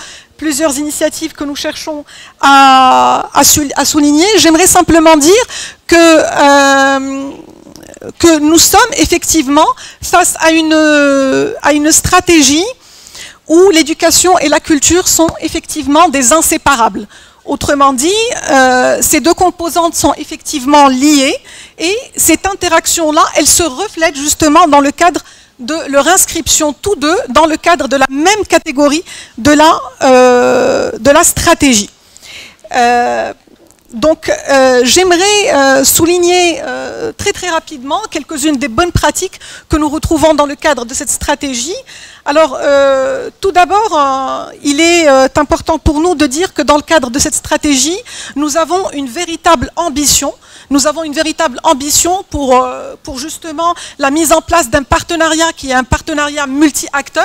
initiatives que nous cherchons à souligner. J'aimerais simplement dire que nous sommes effectivement face à une stratégie où l'éducation et la culture sont effectivement des inséparables. Autrement dit, ces deux composantes sont effectivement liées, et cette interaction-là, elle se reflète justement dans le cadre de leur inscription tous deux dans le cadre de la même catégorie de la stratégie. Donc, j'aimerais souligner très rapidement quelques-unes des bonnes pratiques que nous retrouvons dans le cadre de cette stratégie. Alors, tout d'abord, il est important pour nous de dire que dans le cadre de cette stratégie, nous avons une véritable ambition. Nous avons une véritable ambition pour justement la mise en place d'un partenariat qui est un partenariat multi-acteurs.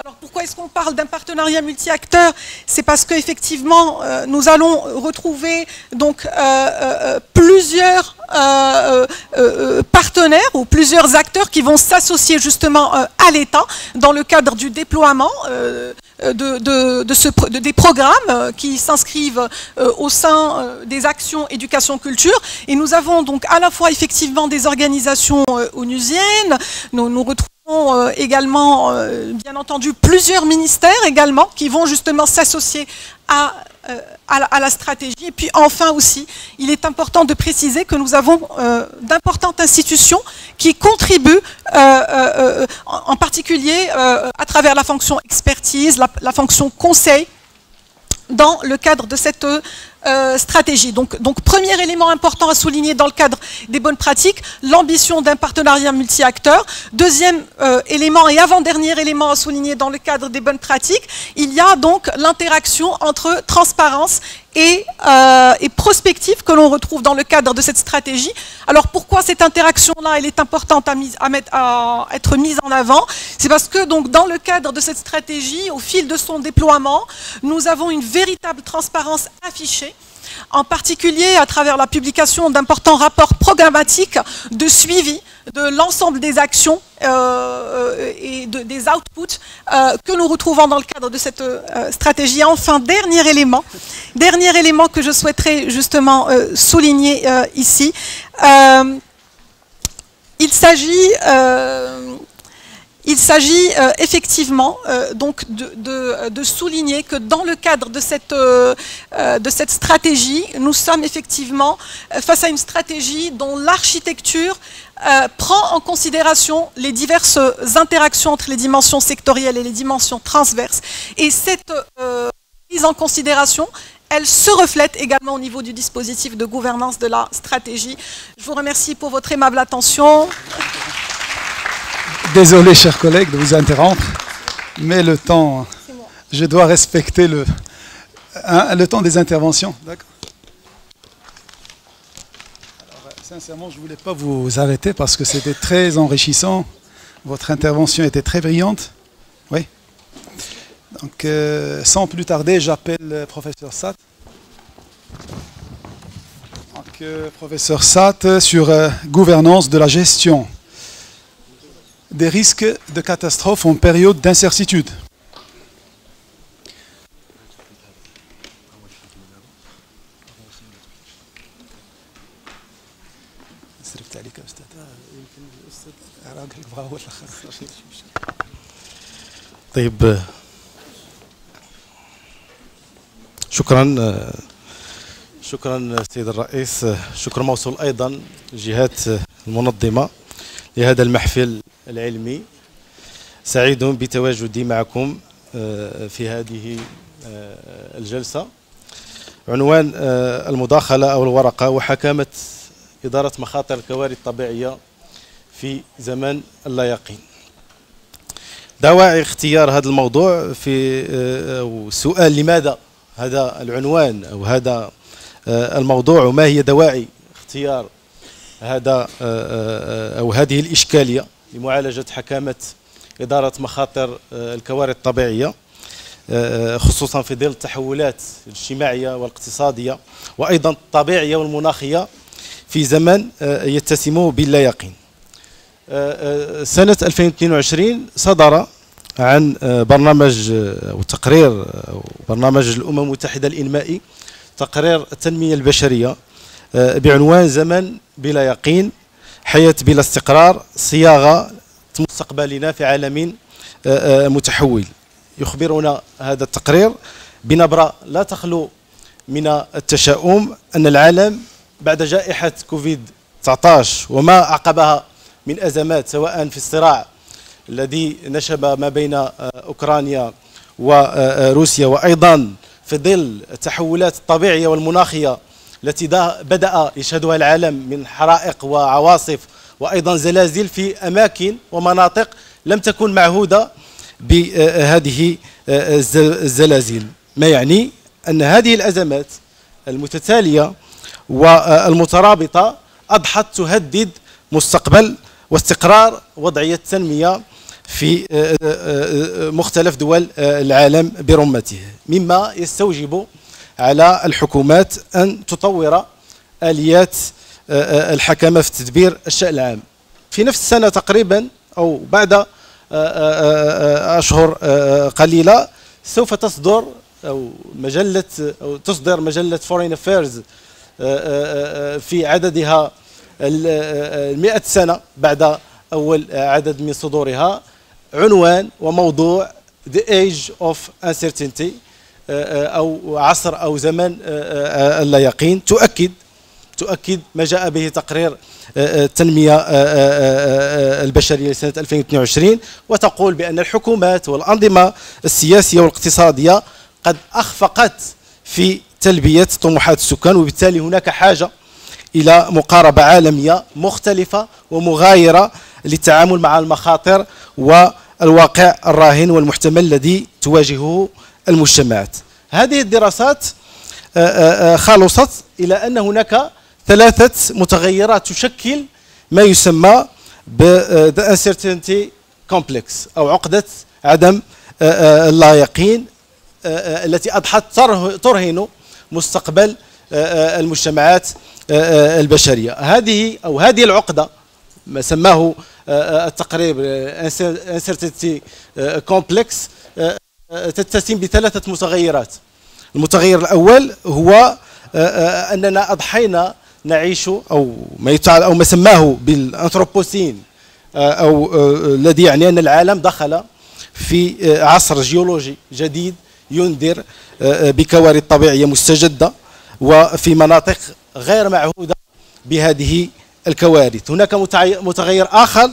Alors pourquoi est-ce qu'on parle d'un partenariat multi-acteurs? C'est parce qu'effectivement, nous allons retrouver donc plusieurs partenaires ou plusieurs acteurs qui vont s'associer justement à l'État dans le cadre du déploiement des programmes qui s'inscrivent au sein des actions éducation-culture. Et nous avons donc à la fois effectivement des organisations onusiennes, nous retrouvons avons également, bien entendu, plusieurs ministères également qui vont justement s'associer à la stratégie. Et puis enfin aussi, il est important de préciser que nous avons d'importantes institutions qui contribuent, en particulier à travers la fonction expertise, la fonction conseil, dans le cadre de cette stratégie. Donc, premier élément important à souligner dans le cadre des bonnes pratiques, l'ambition d'un partenariat multi-acteurs. Deuxième élément et avant-dernier élément à souligner dans le cadre des bonnes pratiques, il y a donc l'interaction entre transparence et prospective que l'on retrouve dans le cadre de cette stratégie. Alors pourquoi cette interaction-là, elle est importante à être mise en avant? C'est parce que donc, dans le cadre de cette stratégie, au fil de son déploiement, nous avons une véritable transparence affichée, en particulier à travers la publication d'importants rapports programmatiques de suivi de l'ensemble des actions et des outputs que nous retrouvons dans le cadre de cette stratégie. Enfin, dernier élément que je souhaiterais justement souligner ici, il s'agit effectivement donc de souligner que dans le cadre de cette stratégie, nous sommes effectivement face à une stratégie dont l'architecture prend en considération les diverses interactions entre les dimensions sectorielles et les dimensions transverses. Et cette prise en considération, elle se reflète également au niveau du dispositif de gouvernance de la stratégie. Je vous remercie pour votre aimable attention. Désolé, chers collègues, de vous interrompre, mais le temps, je dois respecter le temps des interventions. D'accord. Sincèrement, je ne voulais pas vous arrêter parce que c'était très enrichissant. Votre intervention était très brillante. Oui. Donc, sans plus tarder, j'appelle le professeur Satt. Donc, professeur Satt sur gouvernance de la gestion des risques de catastrophe en période d'incertitude. طيب شكرا سيد الرئيس. شكر موصول أيضا الجهات المنظمة لهذا المحفل العلمي. سعيد بتواجدي معكم في هذه الجلسة. عنوان المداخلة أو الورقة وحكامة إدارة مخاطر الكوارث الطبيعية في زمن اللا يقين. دواعي اختيار هذا الموضوع في سؤال لماذا هذا العنوان أو هذا الموضوع وما هي دواعي اختيار هذا أو هذه الإشكالية لمعالجة حكامة إدارة مخاطر الكوارث الطبيعية، خصوصا في ظل التحولات الاجتماعية والاقتصادية وأيضا الطبيعية والمناخية في زمن يتسم باللا يقين. سنة 2022 صدر عن برنامج أو تقرير أو برنامج الأمم المتحدة الإنمائي تقرير التنمية البشرية بعنوان زمن بلا يقين، حياة بلا استقرار، صياغة مستقبلنا في عالم متحول. يخبرنا هذا التقرير بنبرة لا تخلو من التشاؤم أن العالم بعد جائحة كوفيد-19 وما عقبها من أزمات سواء في الصراع الذي نشب ما بين أوكرانيا وروسيا وأيضا في ظل التحولات الطبيعية والمناخية التي بدأ يشهدها العالم من حرائق وعواصف وأيضا زلازل في أماكن ومناطق لم تكن معهودة بهذه الزلازل، ما يعني أن هذه الأزمات المتتالية والمترابطة أضحت تهدد مستقبل واستقرار وضعية التنمية في مختلف دول العالم برمته، مما يستوجب على الحكومات أن تطور آليات الحكامة في تدبير الشأن العام. في نفس السنة تقريبا أو بعد أشهر قليلة سوف تصدر تصدر مجلة Foreign Affairs في عددها 100 سنة بعد أول عدد من صدورها عنوان وموضوع The Age of Uncertainty أو عصر أو زمن اللا يقين، تؤكد ما جاء به تقرير التنمية البشرية لسنة 2022، وتقول بأن الحكومات والأنظمة السياسية والاقتصادية قد أخفقت في تلبية طموحات السكان، وبالتالي هناك حاجة إلى مقاربة عالمية مختلفة ومغايرة للتعامل مع المخاطر والواقع الراهن والمحتمل الذي تواجهه المجتمعات. هذه الدراسات خلصت إلى أن هناك 3 متغيرات تشكل ما يسمى ب The Uncertainty Complex أو عقدة عدم اللا يقين، التي أضحت ترهن مستقبل المجتمعات البشرية. هذه العقدة ما سماه التقرير Uncertainty Complex تتسم ب3 متغيرات. المتغير الأول هو أننا أضحينا نعيش أو ما سماه بالأنثروبوسين، أو الذي يعني أن العالم دخل في عصر جيولوجي جديد ينذر بكوارث طبيعية مستجدة وفي مناطق غير معهودة بهذه الكوارث. هناك متغير آخر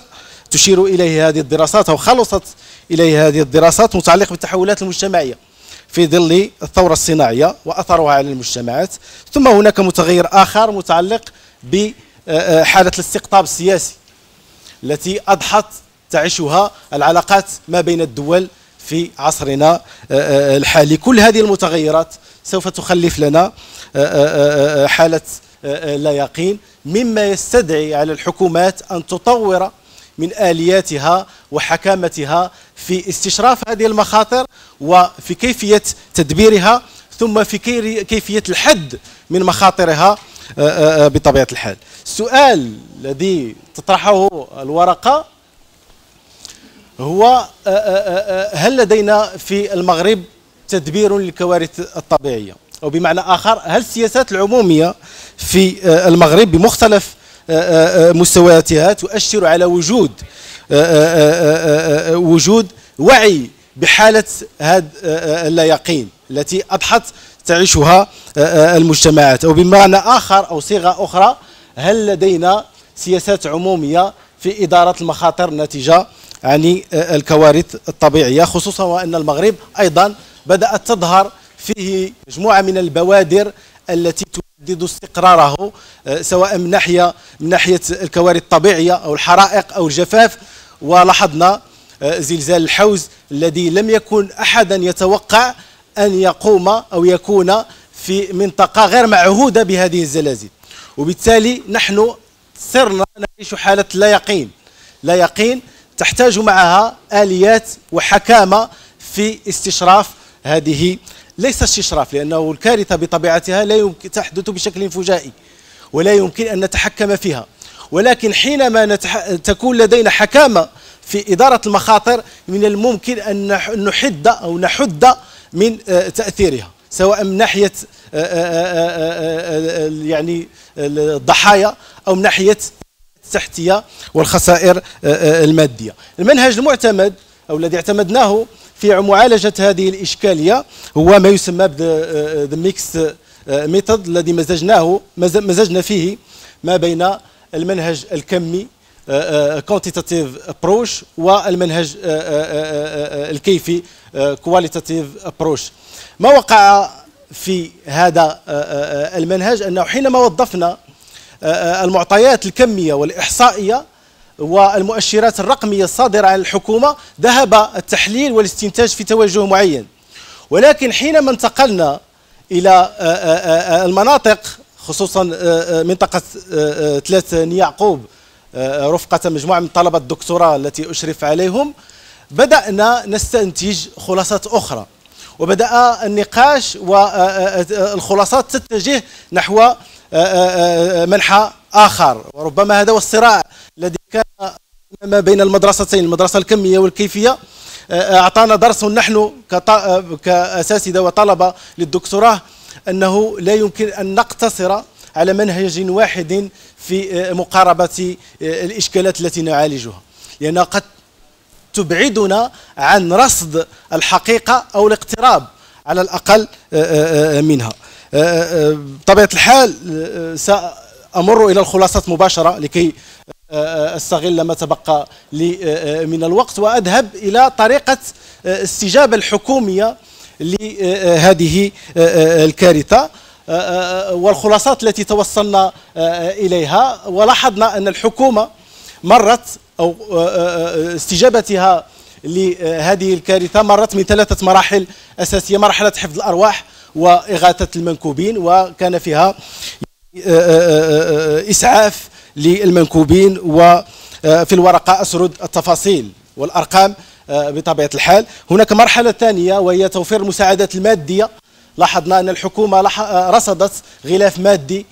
تشير إليه هذه الدراسات أو خلصت إليه هذه الدراسات، متعلق بالتحولات المجتمعية في ظل الثورة الصناعية وأثرها على المجتمعات. ثم هناك متغير آخر متعلق بحالة الاستقطاب السياسي التي أضحت تعيشها العلاقات ما بين الدول في عصرنا الحالي. كل هذه المتغيرات سوف تخلف لنا حالة لا يقين، مما يستدعي على الحكومات أن تطور من آلياتها وحكامتها في استشراف هذه المخاطر وفي كيفية تدبيرها، ثم في كيفية الحد من مخاطرها بطبيعة الحال. السؤال الذي تطرحه الورقة هو هل لدينا في المغرب تدبير للكوارث الطبيعية؟ أو بمعنى آخر، هل السياسات العمومية في المغرب بمختلف مستوياتها تؤشر على وجود وعي بحالة هذا اللا يقين التي أضحت تعيشها المجتمعات؟ أو بمعنى آخر أو صيغة أخرى، هل لدينا سياسات عمومية في إدارة المخاطر الناتجة عن الكوارث الطبيعية، خصوصا وأن المغرب أيضا بدأت تظهر فيه مجموعة من البوادر التي تهدد استقراره، سواء من ناحية الكوارث الطبيعية أو الحرائق أو الجفاف. ولاحظنا زلزال الحوز الذي لم يكن أحدا يتوقع أن يقوم أو يكون في منطقة غير معهودة بهذه الزلازل، وبالتالي نحن صرنا نعيش حالة لا يقين تحتاج معها آليات وحكامة في استشراف هذه، ليس استشراف لأنه الكارثة بطبيعتها لا يمكن تحدث بشكل فجائي ولا يمكن أن نتحكم فيها، ولكن حينما تكون لدينا حكامة في إدارة المخاطر من الممكن أن نحد من تأثيرها، سواء من ناحية يعني الضحايا أو من ناحية التحتية والخسائر المادية. المنهج المعتمد أو الذي اعتمدناه في معالجة هذه الإشكالية هو ما يسمى ب The Mixed Method، الذي مزجنا فيه ما بين المنهج الكمي Quantitative Approach والمنهج الكيفي Qualitative Approach. ما وقع في هذا المنهج أنه حينما وظفنا المعطيات الكمية والإحصائية والمؤشرات الرقمية الصادرة عن الحكومة ذهب التحليل والاستنتاج في توجه معين، ولكن حينما انتقلنا إلى المناطق خصوصا منطقة 3 يعقوب رفقة مجموعة من طلبة الدكتوراه التي أشرف عليهم، بدأنا نستنتج خلاصات أخرى، وبدأ النقاش والخلاصات تتجه نحو منحى آخر. وربما هذا هو الصراع الذي كان ما بين المدرستين، المدرسة الكمية والكيفية. أعطانا درس نحن كأساتذة وطلبة للدكتوراه أنه لا يمكن أن نقتصر على منهج واحد في مقاربة الإشكالات التي نعالجها. لأنها قد تبعدنا عن رصد الحقيقة أو الاقتراب على الأقل منها. بطبيعة الحال سأمر إلى الخلاصات مباشرة لكي أستغل ما تبقى لي من الوقت وأذهب إلى طريقة استجابة الحكومية لهذه الكارثة والخلاصات التي توصلنا إليها. ولاحظنا أن الحكومة مرت أو استجابتها لهذه الكارثة مرت من 3 مراحل أساسية: مرحلة حفظ الأرواح وإغاثة المنكوبين، وكان فيها إسعاف للمنكوبين، وفي الورقة أسرد التفاصيل والأرقام بطبيعة الحال. هناك مرحلة ثانية وهي توفير المساعدات المادية. لاحظنا أن الحكومة رصدت غلاف مادي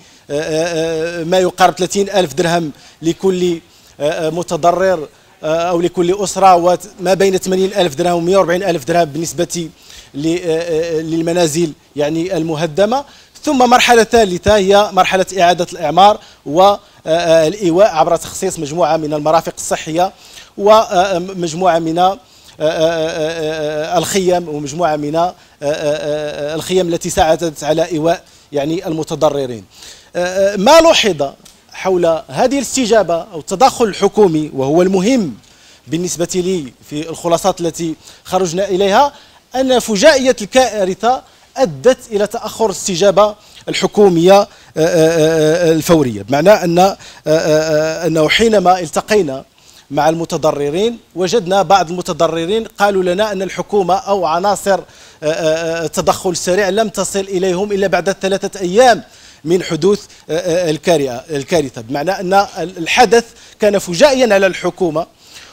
ما يقارب 30,000 درهم لكل متضرر أو لكل أسرة، وما بين 80,000 درهم و 140,000 درهم بالنسبة للمنازل يعني المهدمة. ثم مرحلة ثالثة هي مرحلة إعادة الإعمار والإيواء عبر تخصيص مجموعة من المرافق الصحية ومجموعة من الخيم ومجموعة من الخيم التي ساعدت على إيواء يعني المتضررين. ما لوحظ حول هذه الاستجابة أو التدخل الحكومي وهو المهم بالنسبة لي في الخلاصات التي خرجنا إليها أن فجائية الكارثة أدت إلى تأخر الاستجابة الحكومية الفورية، بمعنى أنه حينما التقينا مع المتضررين وجدنا بعض المتضررين قالوا لنا أن الحكومة أو عناصر التدخل السريع لم تصل إليهم إلا بعد 3 أيام من حدوث الكارثة، بمعنى أن الحدث كان فجائيا على الحكومة.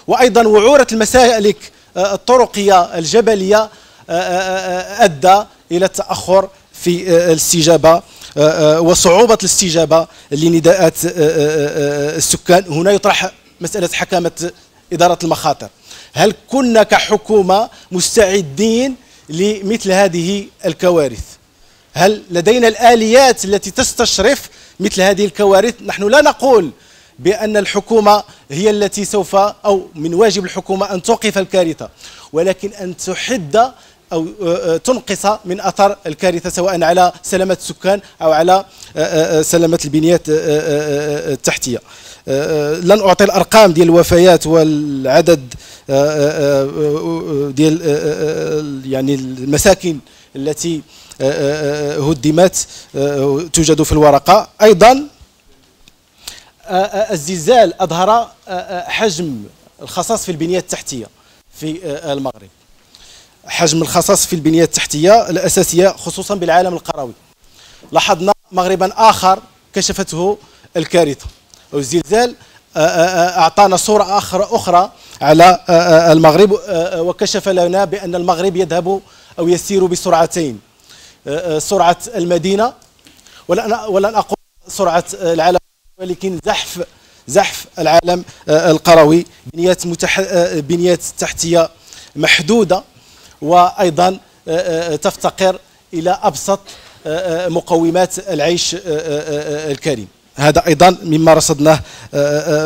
وأيضا وعورة المسالك الطرقية الجبلية أدى إلى التأخر في الاستجابة وصعوبة الاستجابة لنداءات السكان. هنا يطرح مسألة حكامة إدارة المخاطر. هل كنا كحكومة مستعدين لمثل هذه الكوارث؟ هل لدينا الآليات التي تستشرف مثل هذه الكوارث؟ نحن لا نقول بأن الحكومة هي التي سوف أو من واجب الحكومة أن توقف الكارثة، ولكن أن تحد أو تنقص من أثر الكارثة سواء على سلامة السكان أو على سلامة البنيات التحتية. لن أعطي الأرقام ديال الوفيات والعدد ديال يعني المساكن التي هدمت توجد في الورقة. أيضا الزلزال أظهر حجم الخصاص في البنية التحتية في المغرب، حجم الخصاص في البنية التحتية الأساسية خصوصا بالعالم القروي. لاحظنا مغربا آخر كشفته الكارثة، والزلزال أعطانا صورة أخرى على المغرب وكشف لنا بأن المغرب يذهب أو يسير بسرعتين: سرعة المدينة ولن أقول سرعة العالم، ولكن زحف العالم القروي. بنيات تحتية محدودة وأيضا تفتقر إلى أبسط مقومات العيش الكريم. هذا أيضا مما رصدناه.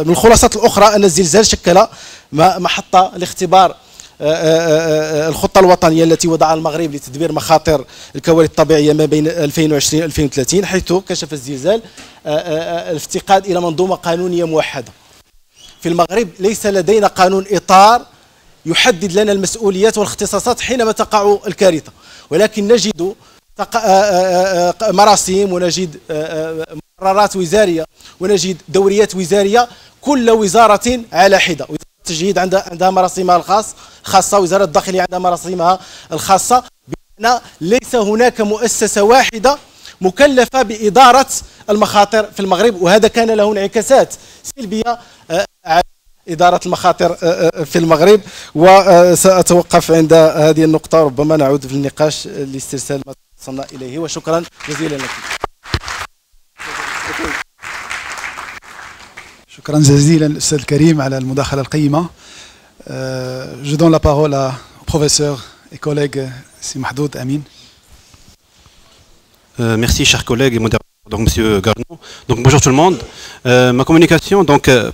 من الخلاصات الأخرى أن الزلزال شكل محطة لاختبار الخطة الوطنية التي وضعها المغرب لتدبير مخاطر الكوارث الطبيعية ما بين 2020 و2030، حيث كشف الزلزال الافتقاد إلى منظومة قانونية موحدة. في المغرب ليس لدينا قانون إطار يحدد لنا المسؤوليات والاختصاصات حينما تقع الكارثة، ولكن نجد مراسيم ونجد مقررات وزارية ونجد دوريات وزارية، كل وزارة على حدة. وزارة التجهيد عندها مراسيمها الخاصة، وزارة الداخلية عندها مراسيمها الخاصة، بمعنى ليس هناك مؤسسة واحدة مكلفة بإدارة المخاطر في المغرب، وهذا كان له انعكاسات سلبية على إدارة المخاطر في المغرب. وسأتوقف عند هذه النقطة، ربما نعود في النقاش لاسترسال ما وصلنا إليه، وشكرا جزيلا لكم. شكرا جزيلا الأستاذ الكريم على المداخلة القيمة. Je donne la parole à professeur et collègue Si Mahdoud Amin. Merci, chers collègues et modérateurs. Donc, Monsieur Garneau. Donc, bonjour tout le monde. Ma communication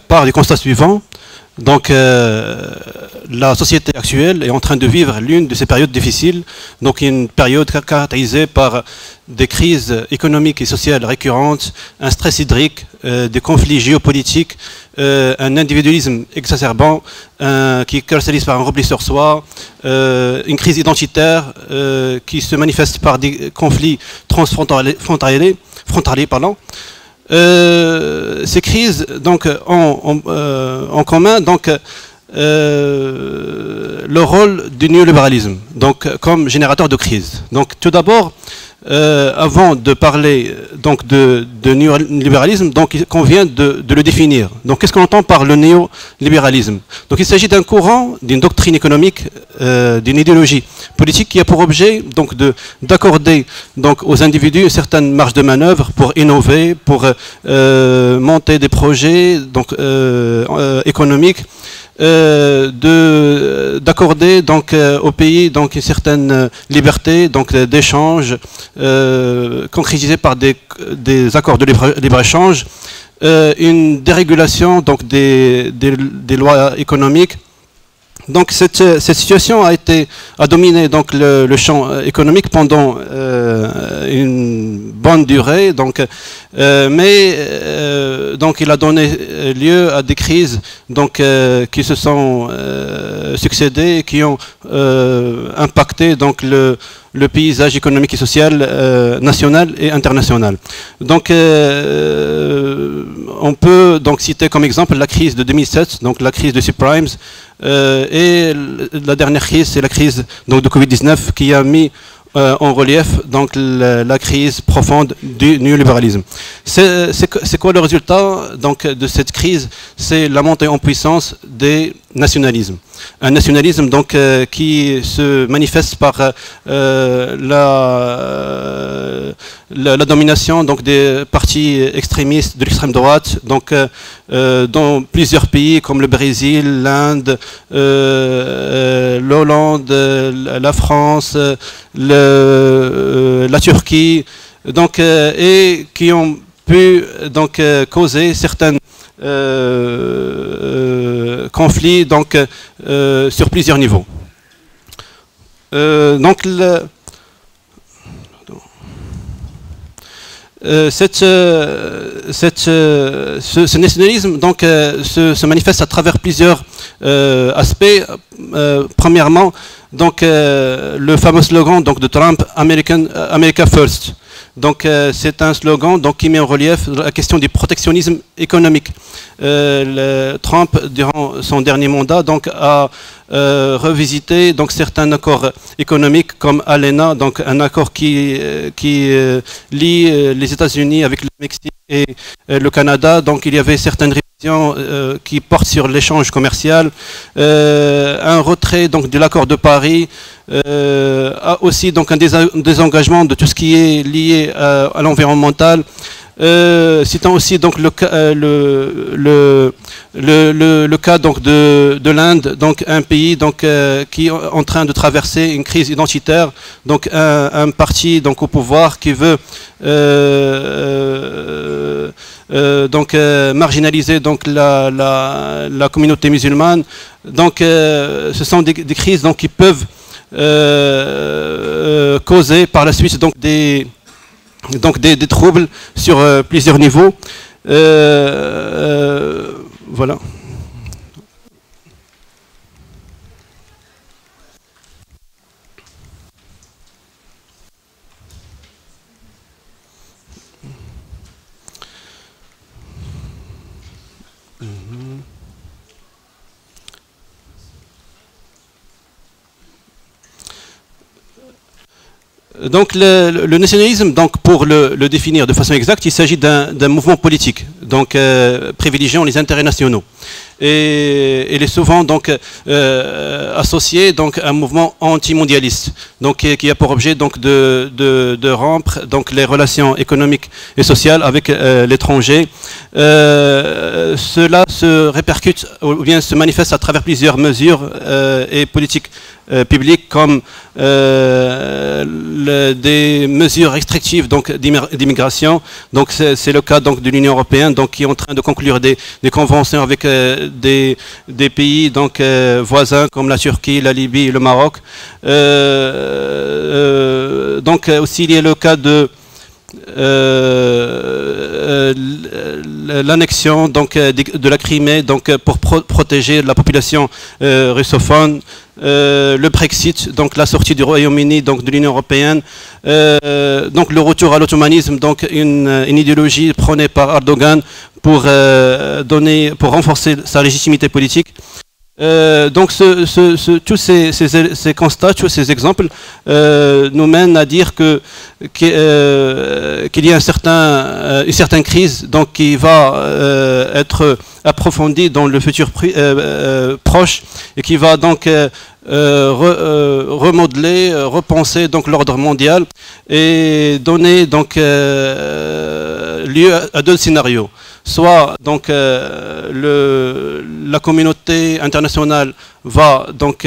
part du constat suivant. Donc, la société actuelle est en train de vivre l'une de ces périodes difficiles, donc une période caractérisée par des crises économiques et sociales récurrentes, un stress hydrique, des conflits géopolitiques, un individualisme exacerbant qui caractérise par un repli sur soi, une crise identitaire qui se manifeste par des conflits transfrontaliers. Ces crises donc, ont en commun donc, le rôle du néolibéralisme donc, comme générateur de crise. Donc, tout d'abord, avant de parler donc, de néolibéralisme, donc, il convient de le définir. Donc, qu'est-ce qu'on entend par le néolibéralisme? Donc, il s'agit d'un courant, d'une doctrine économique, d'une idéologie politique qui a pour objet donc, d'accorder donc, aux individus une certaine marge de manœuvre pour innover, pour monter des projets donc, économiques, d'accorder donc au pays donc une certaine liberté donc d'échange concrétisée par des accords de libre-échange, une dérégulation donc des lois économiques. Donc cette situation a dominé donc le champ économique pendant une bonne durée, donc, donc il a donné lieu à des crises donc, qui se sont succédées, qui ont impacté donc, le paysage économique et social national et international. Donc on peut donc citer comme exemple la crise de 2007, donc la crise de subprimes, et la dernière crise, c'est la crise donc, de Covid-19 qui a mis en relief donc, la crise profonde du néolibéralisme. C'est quoi le résultat donc, de cette crise? C'est la montée en puissance des nationalismes. Un nationalisme donc, qui se manifeste par la domination donc, des partis extrémistes de l'extrême droite donc, dans plusieurs pays comme le Brésil, l'Inde, l'Hollande, la France, la Turquie, donc, et qui ont pu donc, causer certaines conflits donc, sur plusieurs niveaux. Donc, ce nationalisme donc, se manifeste à travers plusieurs aspects. Premièrement, donc, le fameux slogan donc, de Trump, America First. Donc, c'est un slogan donc, qui met en relief la question du protectionnisme économique. Trump, durant son dernier mandat, donc, a revisité donc, certains accords économiques comme ALENA, donc, un accord qui lie les États-Unis avec le Mexique et le Canada. Donc, il y avait certaines révisions qui portent sur l'échange commercial, un retrait donc, de l'accord de Paris, aussi donc, un désengagement de tout ce qui est lié à l'environnemental. Citant aussi donc le cas donc de l'Inde, donc un pays donc qui est en train de traverser une crise identitaire, donc un parti donc au pouvoir qui veut donc marginaliser donc la communauté musulmane. Donc ce sont des crises donc qui peuvent causer par la suite donc des troubles sur plusieurs niveaux. Voilà. Donc le nationalisme, donc, pour le définir de façon exacte, il s'agit d'un mouvement politique, donc privilégiant les intérêts nationaux. Et il est souvent donc, associé donc, à un mouvement antimondialiste, donc, qui a pour objet donc, de rompre donc, les relations économiques et sociales avec l'étranger. Cela se répercute ou bien se manifeste à travers plusieurs mesures et politiques publiques comme des mesures restrictives d'immigration. Donc c'est le cas donc, de l'Union européenne donc, qui est en train de conclure des conventions avec des pays donc, voisins comme la Turquie, la Libye et le Maroc. Donc aussi il y a le cas de l'annexion donc de la Crimée donc pour protéger la population russophone, le Brexit, donc la sortie du Royaume-Uni donc de l'Union européenne, donc le retour à l'ottomanisme, donc une idéologie prônée par Erdogan pour renforcer sa légitimité politique. Donc tous ces constats, tous ces exemples nous mènent à dire qu'il y a une certaine crise donc, qui va être approfondie dans le futur proche et qui va donc remodeler, repenser donc l'ordre mondial et donner donc lieu à deux scénarios. Soit donc la communauté internationale va donc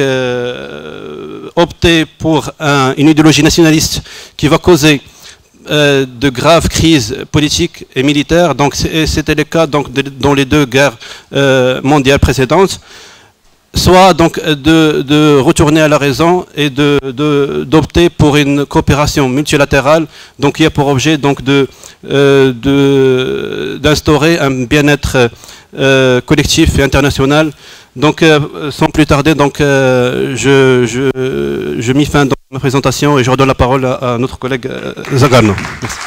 opter pour une idéologie nationaliste qui va causer de graves crises politiques et militaires. Donc c'était le cas donc dans les deux guerres mondiales précédentes. Soit donc de retourner à la raison et d'opter pour une coopération multilatérale, donc qui a pour objet donc d'instaurer un bien-être collectif et international. Donc sans plus tarder, donc je mis fin dans ma présentation et je redonne la parole à notre collègue Zagarno. Merci.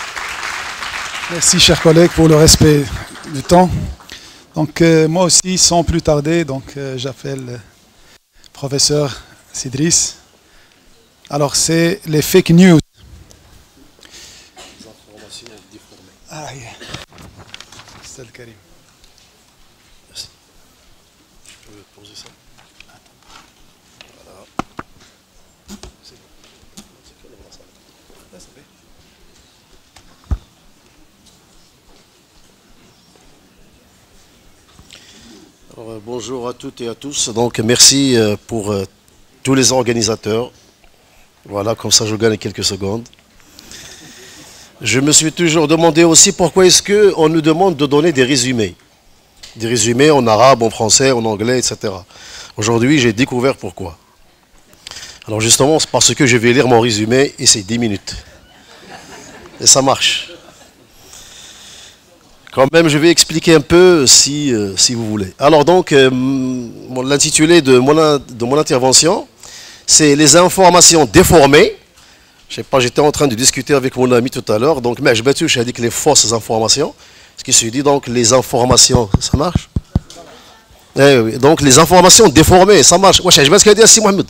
Merci chers collègues pour le respect du temps. Donc moi aussi, sans plus tarder, donc j'appelle professeur Sidris. Alors c'est les fake news. Les informations déformées. Ah, yeah. C'est le Karim. Merci. Je peux poser ça. Voilà. C'est bon. C'est bon. Alors, bonjour à toutes et à tous. Donc merci pour tous les organisateurs. Voilà, comme ça je gagne quelques secondes. Je me suis toujours demandé aussi pourquoi est-ce qu'on nous demande de donner des résumés. Des résumés en arabe, en français, en anglais, etc. Aujourd'hui, j'ai découvert pourquoi. Alors justement, c'est parce que je vais lire mon résumé et c'est 10 minutes. Et ça marche. Quand même, je vais expliquer un peu si vous voulez. Alors donc, l'intitulé de mon intervention, c'est les informations déformées. Je sais pas, j'étais en train de discuter avec mon ami tout à l'heure, donc mais je dit que les fausses informations, ce qui se dit donc les informations, ça marche? Oui, donc les informations déformées, ça marche. Ouais, je vais dire si Mohamed.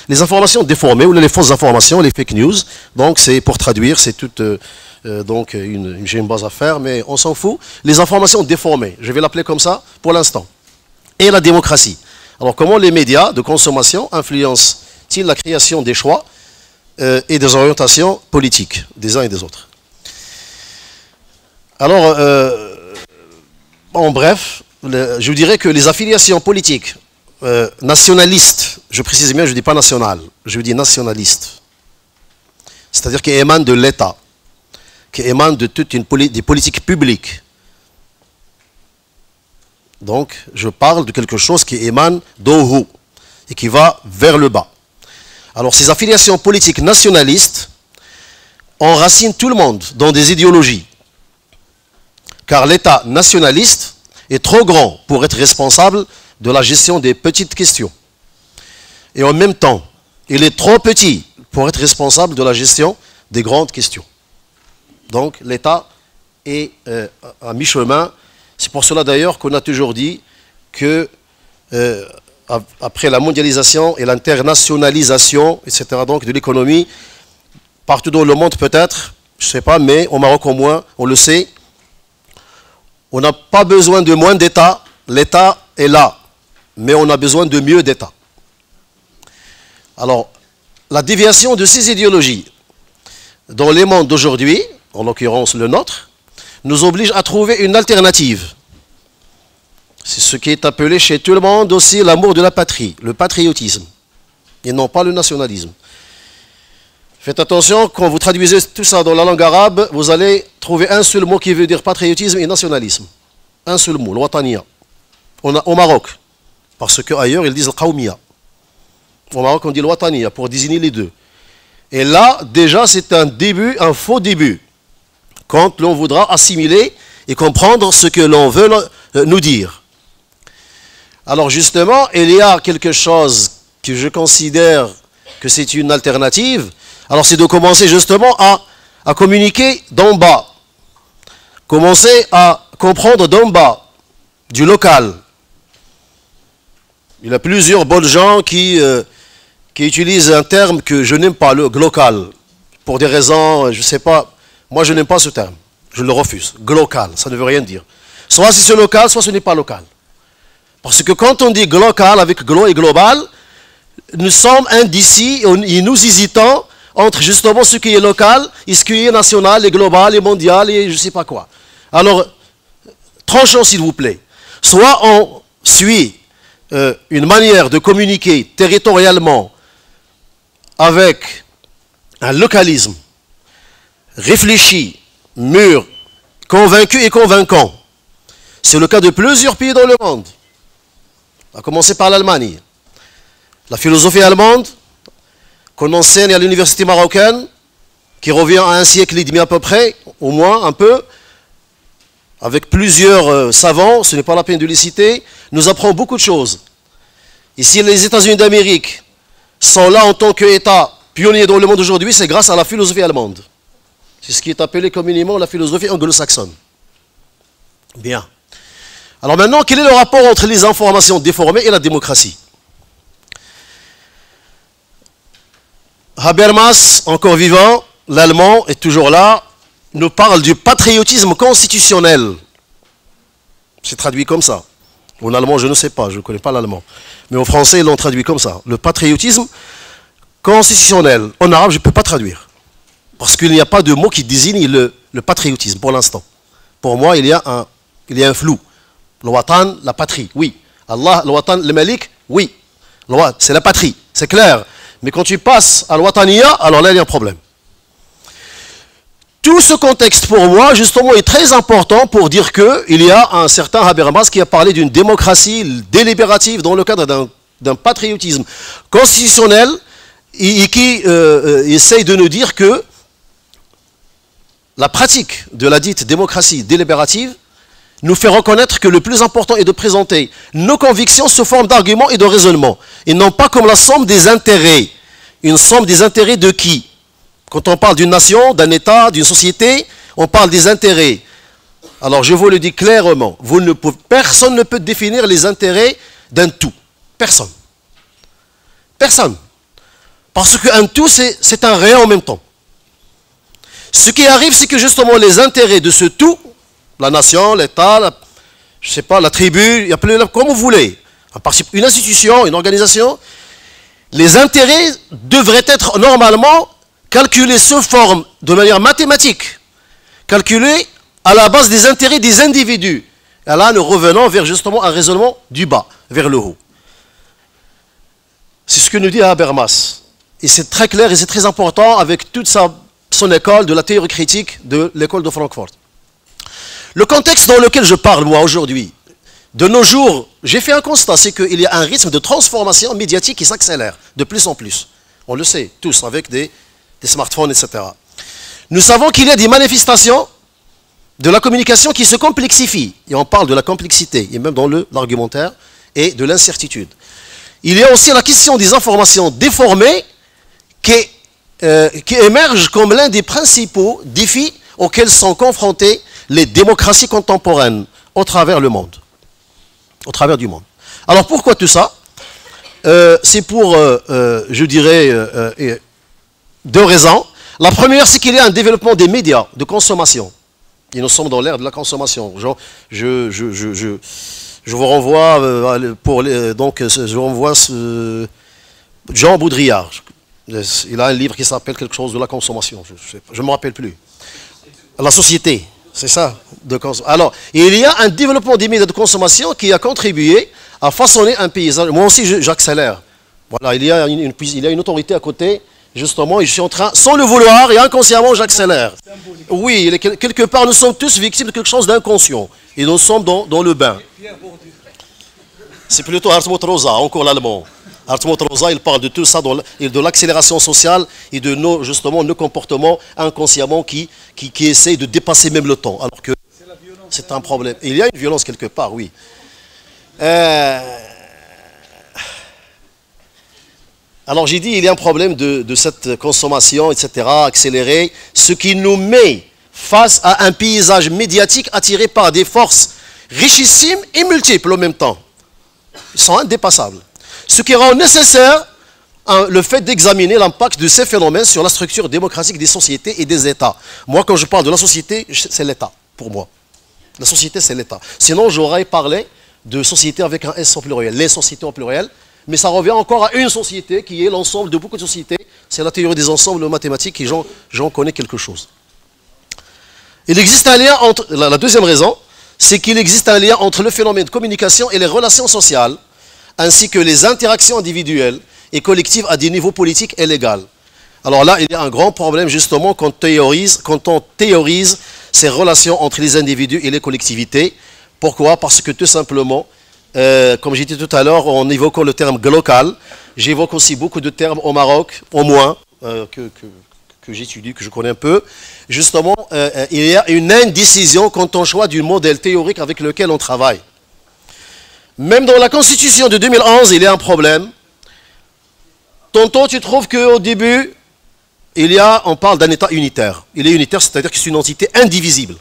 Les informations déformées ou les fausses informations, les fake news, donc c'est pour traduire, c'est toute donc j'ai une base à faire, mais on s'en fout. Les informations déformées, je vais l'appeler comme ça pour l'instant. Et la démocratie. Alors comment les médias de consommation influencent-ils la création des choix et des orientations politiques des uns et des autres? Alors, en bref, je dirais que les affiliations politiques nationalistes, je précise bien, je ne dis pas national, je dis nationaliste, c'est-à-dire qui émanent de l'État, qui émanent de toute des politiques publiques. Donc, je parle de quelque chose qui émane d'en haut et qui va vers le bas. Alors, ces affiliations politiques nationalistes enracinent tout le monde dans des idéologies. Car l'État nationaliste est trop grand pour être responsable de la gestion des petites questions. Et en même temps, il est trop petit pour être responsable de la gestion des grandes questions. Donc, l'État est à mi-chemin. C'est pour cela d'ailleurs qu'on a toujours dit que après la mondialisation et l'internationalisation, etc., donc de l'économie, partout dans le monde peut-être, je ne sais pas, mais au Maroc au moins, on le sait, on n'a pas besoin de moins d'État, l'État est là, mais on a besoin de mieux d'État. Alors, la déviation de ces idéologies dans les mondes d'aujourd'hui, en l'occurrence le nôtre, nous oblige à trouver une alternative. C'est ce qui est appelé chez tout le monde aussi l'amour de la patrie, le patriotisme, et non pas le nationalisme. Faites attention, quand vous traduisez tout ça dans la langue arabe, vous allez trouver un seul mot qui veut dire patriotisme et nationalisme. un seul mot, l'Ouatania. Au Maroc, parce qu'ailleurs ils disent l'Qawmiya. Au Maroc on dit l'Ouatania pour désigner les deux. Et là, déjà c'est un début, un faux début. Quand l'on voudra assimiler et comprendre ce que l'on veut nous dire. Alors justement, il y a quelque chose que je considère que c'est une alternative. Alors c'est de commencer justement à communiquer d'en bas. Commencer à comprendre d'en bas, du local. Il y a plusieurs bonnes gens qui utilisent un terme que je n'aime pas, le local. Pour des raisons, je ne sais pas. Moi, je n'aime pas ce terme. Je le refuse. Local, ça ne veut rien dire. Soit c'est local, soit ce n'est pas local. Parce que quand on dit local avec glo et global, nous sommes indécis et nous hésitons entre justement ce qui est local et ce qui est national et global et mondial et je ne sais pas quoi. Alors, tranchons s'il vous plaît. Soit on suit une manière de communiquer territorialement avec un localisme réfléchi, mûr, convaincu et convaincant. C'est le cas de plusieurs pays dans le monde. À commencer par l'Allemagne. La philosophie allemande, qu'on enseigne à l'université marocaine, qui revient à un siècle et demi à peu près, au moins un peu, avec plusieurs savants, ce n'est pas la peine de les citer, nous apprend beaucoup de choses. Ici, les États-Unis d'Amérique sont là en tant qu'État pionnier dans le monde aujourd'hui, c'est grâce à la philosophie allemande. C'est ce qui est appelé communément la philosophie anglo-saxonne. Bien. Alors maintenant, quel est le rapport entre les informations déformées et la démocratie? Habermas, encore vivant, l'allemand est toujours là, nous parle du patriotisme constitutionnel. C'est traduit comme ça. En allemand, je ne sais pas, je ne connais pas l'allemand. Mais en français, ils l'ont traduit comme ça. Le patriotisme constitutionnel. En arabe, je ne peux pas traduire. Parce qu'il n'y a pas de mot qui désigne le patriotisme pour l'instant. Pour moi, il y a un flou. Le watan, la patrie, oui. Allah, le watan, le malik, oui. C'est la patrie, c'est clair. Mais quand tu passes à l'Ouataniya, alors là, il y a un problème. Tout ce contexte, pour moi, justement, est très important pour dire qu'il y a un certain Habermas qui a parlé d'une démocratie délibérative dans le cadre d'un patriotisme constitutionnel et qui essaye de nous dire que la pratique de la dite démocratie délibérative nous fait reconnaître que le plus important est de présenter nos convictions sous forme d'arguments et de raisonnements, et non pas comme la somme des intérêts. Une somme des intérêts de qui? Quand on parle d'une nation, d'un État, d'une société, on parle des intérêts. Alors je vous le dis clairement, personne ne peut définir les intérêts d'un tout. Personne. Personne. Parce qu'un tout, c'est un rien en même temps. Ce qui arrive, c'est que justement les intérêts de ce tout, la nation, l'État, je ne sais pas, la tribu, appelez-le comme vous voulez, une institution, une organisation, les intérêts devraient être normalement calculés sous forme de manière mathématique, calculés à la base des intérêts des individus. Et là, nous revenons vers justement un raisonnement du bas, vers le haut. C'est ce que nous dit Habermas. Et c'est très clair et c'est très important avec toute son école de la théorie critique de l'école de Francfort. Le contexte dans lequel je parle, moi, aujourd'hui, de nos jours, j'ai fait un constat, c'est qu'il y a un rythme de transformation médiatique qui s'accélère de plus en plus. On le sait, tous, avec des smartphones, etc. Nous savons qu'il y a des manifestations de la communication qui se complexifient. Et on parle de la complexité, et même dans l'argumentaire, et de l'incertitude. Il y a aussi la question des informations déformées qui émergent comme l'un des principaux défis auxquels sont confrontées les démocraties contemporaines au travers le monde. Au travers du monde. Alors pourquoi tout ça? C'est pour, je dirais, deux raisons. La première, c'est qu'il y a un développement des médias de consommation. Et nous sommes dans l'ère de la consommation. Je vous renvoie je renvoie Jean Baudrillard. Il a un livre qui s'appelle quelque chose de la consommation. Je ne me rappelle plus. La société. C'est ça, de consommation. Alors, il y a un développement des médias de consommation qui a contribué à façonner un paysage. Moi aussi, j'accélère. Voilà, il y a une autorité à côté, justement, et je suis en train, sans le vouloir et inconsciemment, j'accélère. Oui, quelque part, nous sommes tous victimes de quelque chose d'inconscient. Et nous sommes dans le bain. C'est plutôt Hartmut Rosa, encore l'allemand. Hartmut Rosa, il parle de tout ça, et de l'accélération sociale et de justement nos comportements inconsciemment qui essayent de dépasser même le temps. Alors que c'est un problème. Et il y a une violence quelque part, oui. Alors j'ai dit, il y a un problème de cette consommation, etc., accélérée, ce qui nous met face à un paysage médiatique attiré par des forces richissimes et multiples en même temps. Ils sont indépassables. Ce qui rend nécessaire le fait d'examiner l'impact de ces phénomènes sur la structure démocratique des sociétés et des États. Moi, quand je parle de la société, c'est l'État, pour moi. La société, c'est l'État. Sinon, j'aurais parlé de société avec un S au pluriel, les sociétés au pluriel, mais ça revient encore à une société qui est l'ensemble de beaucoup de sociétés. C'est la théorie des ensembles mathématiques et j'en connais quelque chose. Il existe un lien entre, la deuxième raison, c'est qu'il existe un lien entre le phénomène de communication et les relations sociales, ainsi que les interactions individuelles et collectives à des niveaux politiques et légaux. Alors là, il y a un grand problème justement quand on théorise ces relations entre les individus et les collectivités. Pourquoi? Parce que tout simplement, comme j'ai dit tout à l'heure, en évoquant le terme local, j'évoque aussi beaucoup de termes au Maroc, au moins, que j'étudie, que je connais un peu. Justement, il y a une indécision quand on choisit du modèle théorique avec lequel on travaille. Même dans la Constitution de 2011, il y a un problème. Tantôt, tu trouves qu'au début, on parle d'un État unitaire. Il est unitaire, c'est-à-dire que c'est une entité indivisible.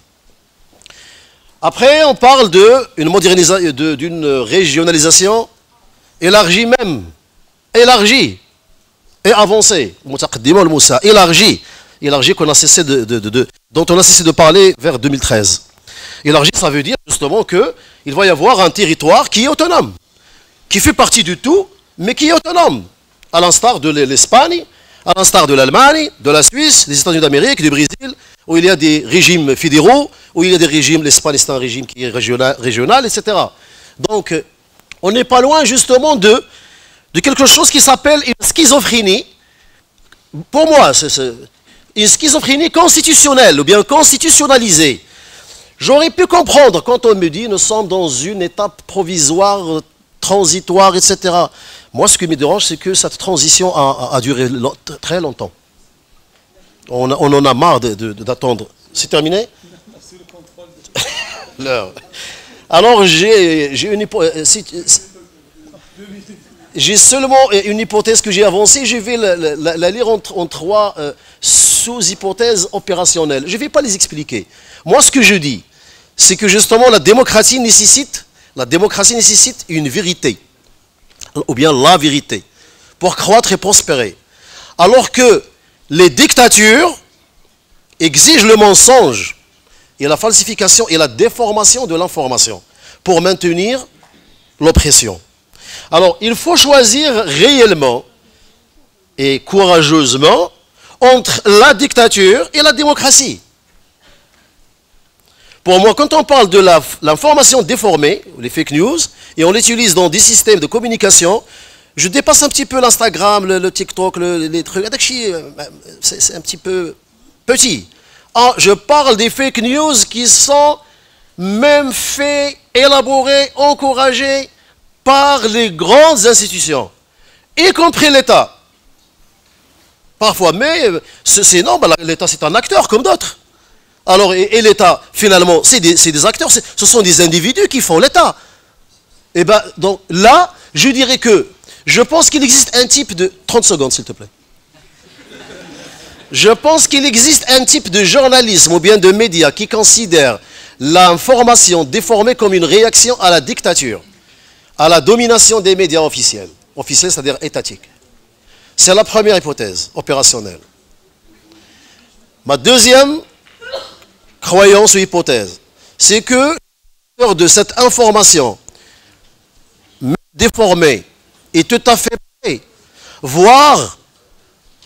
Après, on parle d'une régionalisation élargie même. Élargie et avancée. Élargie qu'on a cessé dont on a cessé de parler vers 2013. Élargie, ça veut dire justement qu'il va y avoir un territoire qui est autonome, qui fait partie du tout, mais qui est autonome. À l'instar de l'Espagne, à l'instar de l'Allemagne, de la Suisse, des États-Unis d'Amérique, du Brésil, où il y a des régimes fédéraux, où il y a des régimes, l'Espagne c'est un régime qui est régional, etc. Donc, on n'est pas loin justement de quelque chose qui s'appelle une schizophrénie. Pour moi, c'est une schizophrénie constitutionnelle, ou bien constitutionnalisée. J'aurais pu comprendre quand on me dit nous sommes dans une étape provisoire, transitoire, etc. Moi, ce qui me dérange, c'est que cette transition a duré très longtemps. On en a marre d'attendre. C'est terminé? Alors, j'ai seulement une hypothèse que j'ai avancée. Je vais la lire en trois sous-hypothèses opérationnelles. Je ne vais pas les expliquer. Moi, ce que je dis, c'est que justement, la démocratie nécessite une vérité, ou bien la vérité, pour croître et prospérer. Alors que les dictatures exigent le mensonge et la falsification et la déformation de l'information pour maintenir l'oppression. Alors, il faut choisir réellement et courageusement entre la dictature et la démocratie. Pour moi, quand on parle de l'information déformée, les fake news, et on l'utilise dans des systèmes de communication, je dépasse un petit peu l'Instagram, le TikTok, les trucs. C'est un petit peu petit. Je parle des fake news qui sont même faits, élaborés, encouragés par les grandes institutions, y compris l'État. Parfois, mais sinon, l'État c'est un acteur comme d'autres. Alors, et l'État, finalement, c'est des acteurs, ce sont des individus qui font l'État. Et bien, donc là, je dirais que je pense qu'il existe un type de... 30 secondes, s'il te plaît. Je pense qu'il existe un type de journalisme ou bien de médias qui considère l'information déformée comme une réaction à la dictature, à la domination des médias officiels. Officiels, c'est-à-dire étatiques. C'est la première hypothèse opérationnelle. Ma deuxième croyance ou hypothèse, c'est que de cette information déformée est tout à fait prêt, voire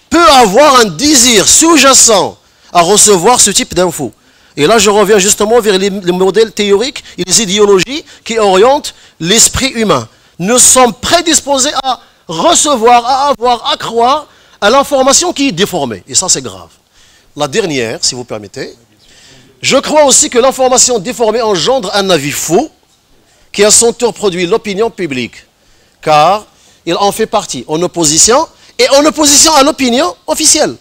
peut avoir un désir sous-jacent à recevoir ce type d'infos. Et là, je reviens justement vers les modèles théoriques et les idéologies qui orientent l'esprit humain. Nous sommes prédisposés à recevoir, à avoir, à croire à l'information qui est déformée. Et ça, c'est grave. La dernière, si vous permettez, Je crois aussi que l'information déformée engendre un avis faux qui à son tour produit l'opinion publique, car il en fait partie en opposition et en opposition à l'opinion officielle,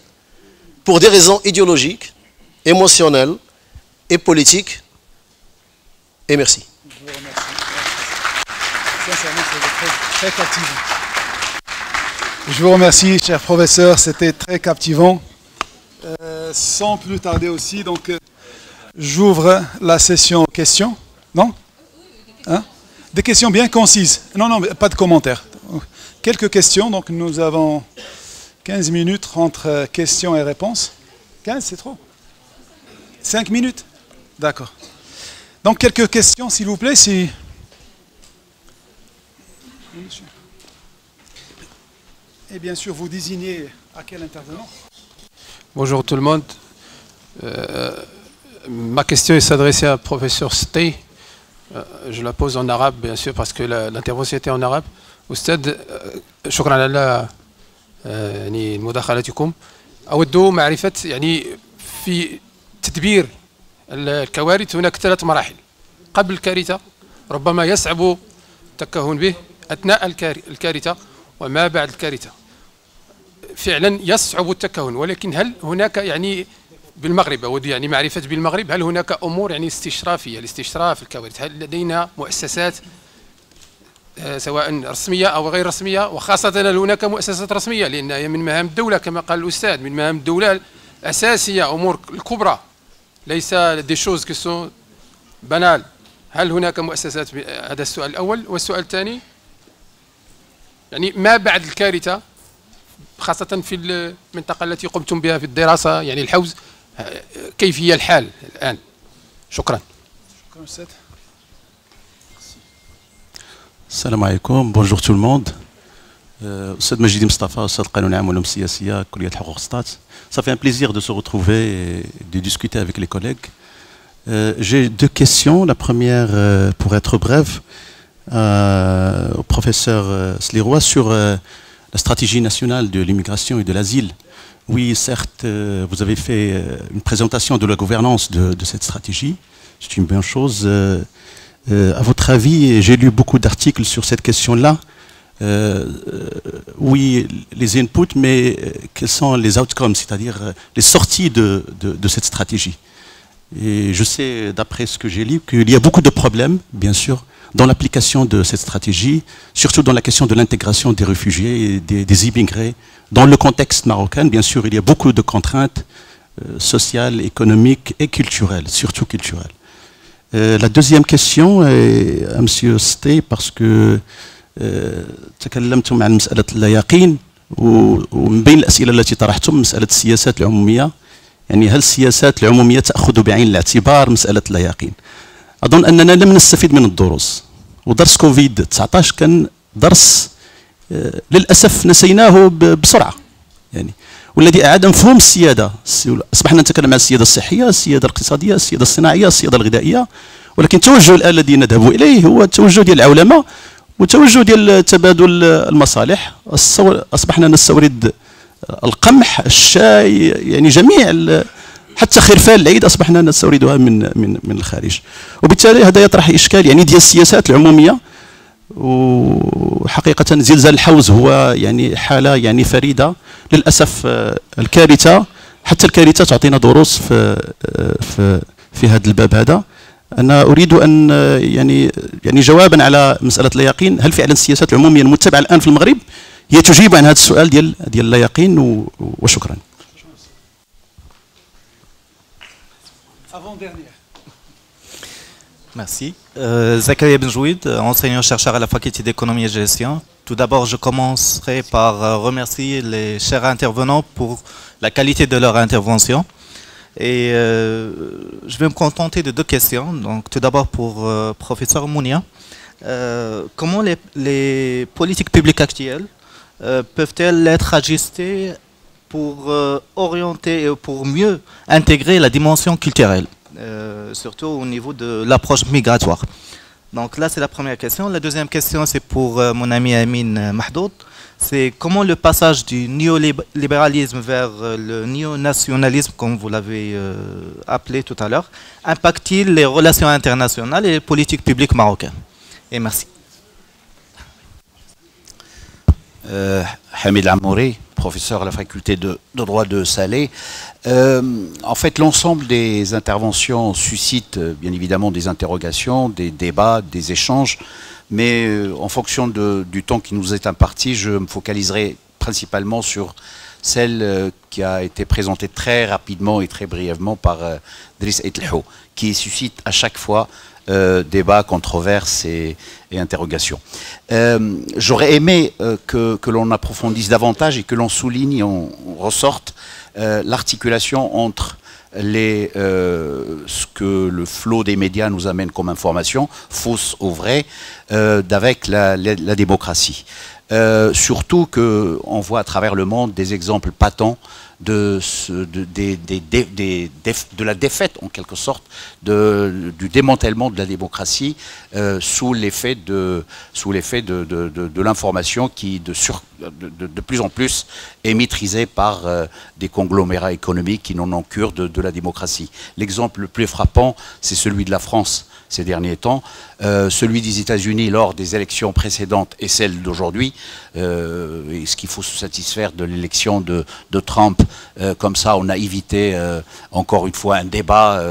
pour des raisons idéologiques, émotionnelles et politiques. Et merci. Je vous remercie. Sincèrement, c'était très captivant. Je vous remercie, cher professeur, c'était très captivant. Sans plus tarder aussi, donc j'ouvre la session questions. Non? Hein? Des questions bien concises. Non, non, pas de commentaires. Quelques questions, donc nous avons 15 minutes entre questions et réponses. 15, c'est trop? 5 minutes? D'accord. Donc quelques questions, s'il vous plaît, si... Et bien sûr, vous désignez à quel intervenant? Bonjour tout le monde. Ma question s'adressait à professeur Stey. Je la pose en arabe, bien sûr, parce que l'intervention était en arabe. أستاذ شكرا على يعني مداخلتكم. أود معرفة يعني في تدبير الكوارث هناك 3 مراحل. قبل الكارثة ربما يصعب التكهن به، أثناء الكارثة، وما بعد الكارثة. فعلا يصعب التكهن، ولكن هل هناك يعني بالمغرب أود يعني معرفة بالمغرب هل هناك أمور يعني استشرافية لاستشراف الكوارث؟ هل لدينا مؤسسات سواء رسمية أو غير رسمية، وخاصة هل هناك مؤسسات رسمية، لأنها من مهام الدولة كما قال الأستاذ، من مهام الدولة الأساسية، أمور الكبرى، ليس دي شوز كي سون بنال. هل هناك مؤسسات؟ هذا السؤال الأول. والسؤال الثاني يعني ما بعد الكارثة، خاصة في المنطقة التي قمتم بها في الدراسة يعني الحوز، كيف هي الحال الآن؟ شكرا. شكرا أستاذ. السلام عليكم. بونجور تو الموند. أستاذ مجيدي مصطفى، أستاذ القانون العام والعلوم السياسية، كلية الحقوق والسطات. Ça fait un plaisir de se retrouver et de discuter avec les collègues. J'ai 2 questions. La première, pour être brève, au professeur Sliroy sur la stratégie nationale de l'immigration et de l'asile. Oui, certes, vous avez fait une présentation de la gouvernance de cette stratégie. C'est une bonne chose. À votre avis, j'ai lu beaucoup d'articles sur cette question-là. Oui, les inputs, mais quels sont les outcomes, c'est-à-dire les sorties de cette stratégie? Et je sais, d'après ce que j'ai lu, qu'il y a beaucoup de problèmes, bien sûr, dans l'application de cette stratégie, surtout dans la question de l'intégration des réfugiés et des immigrés. Dans le contexte marocain, bien sûr, il y a beaucoup de contraintes sociales, économiques et culturelles, surtout culturelles. La deuxième question est à M. Stey, parce que تكلمتم عن مسألة اللايقين، ومن بين الأسئلة التي طرحتم مسألة السياسات العمومية. يعني هل السياسات العمومية تأخذ بعين الاعتبار مسألة اللايقين؟ أظن أننا لم نستفيد من الدروس، ودرس كوفيد 19 كان درس للأسف نسيناه بسرعة. يعني والذي أعاد مفهوم السيادة. أصبحنا نتكلم عن السيادة الصحية، السيادة الاقتصادية، السيادة الصناعية، السيادة الغذائية، ولكن التوجه الآن الذي نذهب إليه هو التوجه ديال العولمة وتوجه ديال تبادل المصالح. أصبحنا نستورد القمح، الشاي، يعني جميع حتى خرفان العيد أصبحنا نستوردها من الخارج. وبالتالي هذا يطرح إشكال يعني ديال السياسات العمومية. وحقيقة زلزال الحوز هو يعني حالة يعني فريدة. للأسف الكارثة، حتى الكارثة تعطينا دروس في هذا الباب هذا. أنا أريد أن يعني جوابا على مسألة اللايقين، هل فعلا السياسات العمومية المتبعة الآن في المغرب هي تجيب عن هذا السؤال ديال اللايقين؟ وشكرا. Merci. Zakaria Benjouid, enseignant-chercheur à la faculté d'économie et gestion. Tout d'abord, je commencerai par remercier les chers intervenants pour la qualité de leur intervention. Et je vais me contenter de 2 questions. Donc, tout d'abord pour professeur Mounia. Comment les politiques publiques actuelles peuvent-elles être ajustées pour orienter et pour mieux intégrer la dimension culturelle, surtout au niveau de l'approche migratoire? Donc là, c'est la première question. La deuxième question, c'est pour mon ami Amin Mahdoud. C'est comment le passage du néolibéralisme vers le néonationalisme, comme vous l'avez appelé tout à l'heure, impacte-t-il les relations internationales et les politiques publiques marocaines? Et merci. Hamid Amouri, professeur à la faculté de droit de Salé. En fait, l'ensemble des interventions suscite bien évidemment des interrogations, des débats, des échanges, mais en fonction du temps qui nous est imparti, je me focaliserai principalement sur celle qui a été présentée très rapidement et très brièvement par Driss Etelhou, qui suscite à chaque fois débats, controverses et interrogations. J'aurais aimé que l'on approfondisse davantage et que l'on souligne, on ressorte l'articulation entre ce que le flot des médias nous amène comme information, fausse ou vraie, avec la démocratie. Surtout qu'on voit à travers le monde des exemples patents de la défaite en quelque sorte du démantèlement de la démocratie sous l'effet de l'information qui de plus en plus est maîtrisée par des conglomérats économiques qui n'en ont cure de la démocratie. L'exemple le plus frappant, c'est celui de la France ces derniers temps, celui des États-Unis lors des élections précédentes et celle d'aujourd'hui. Est-ce qu'il faut se satisfaire de l'élection de Trump? Comme ça, on a évité encore une fois un débat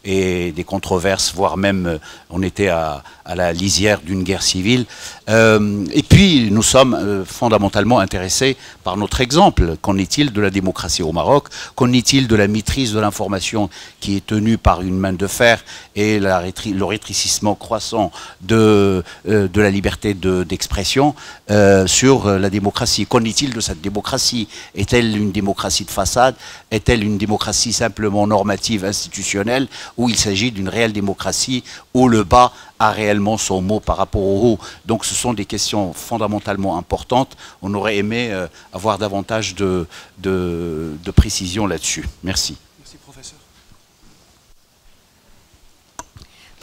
et des controverses, voire même on était à la lisière d'une guerre civile. Et puis, nous sommes fondamentalement intéressés par notre exemple. Qu'en est-il de la démocratie au Maroc? Qu'en est-il de la maîtrise de l'information qui est tenue par une main de fer et le rétrécissement croissant de la liberté d'expression sur la démocratie? Qu'en est-il de cette démocratie? Est-elle une démocratie de façade? Est-elle une démocratie simplement normative, institutionnelle, ou il s'agit d'une réelle démocratie où le bas a réellement son mot par rapport au haut? Donc ce sont des questions fondamentalement importantes. On aurait aimé avoir davantage de précision là-dessus. Merci. Merci, professeur.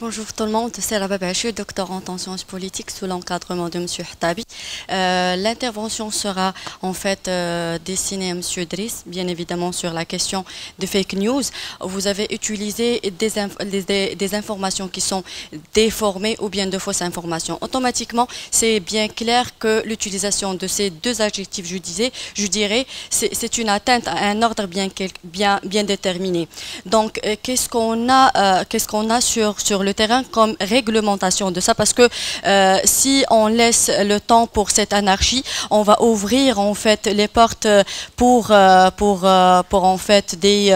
Bonjour tout le monde, c'est Rabab Achir, doctorante en sciences politiques sous l'encadrement de M. Htabi. L'intervention sera en fait destinée à M. Driss, bien évidemment sur la question de fake news. Vous avez utilisé des informations qui sont déformées ou bien de fausses informations. Automatiquement, c'est bien clair que l'utilisation de ces deux adjectifs, je dirais, c'est une atteinte à un ordre bien déterminé. Donc, qu'est-ce qu'on a sur le terrain comme réglementation de ça, parce que si on laisse le temps pour cette anarchie, on va ouvrir en fait les portes pour en fait des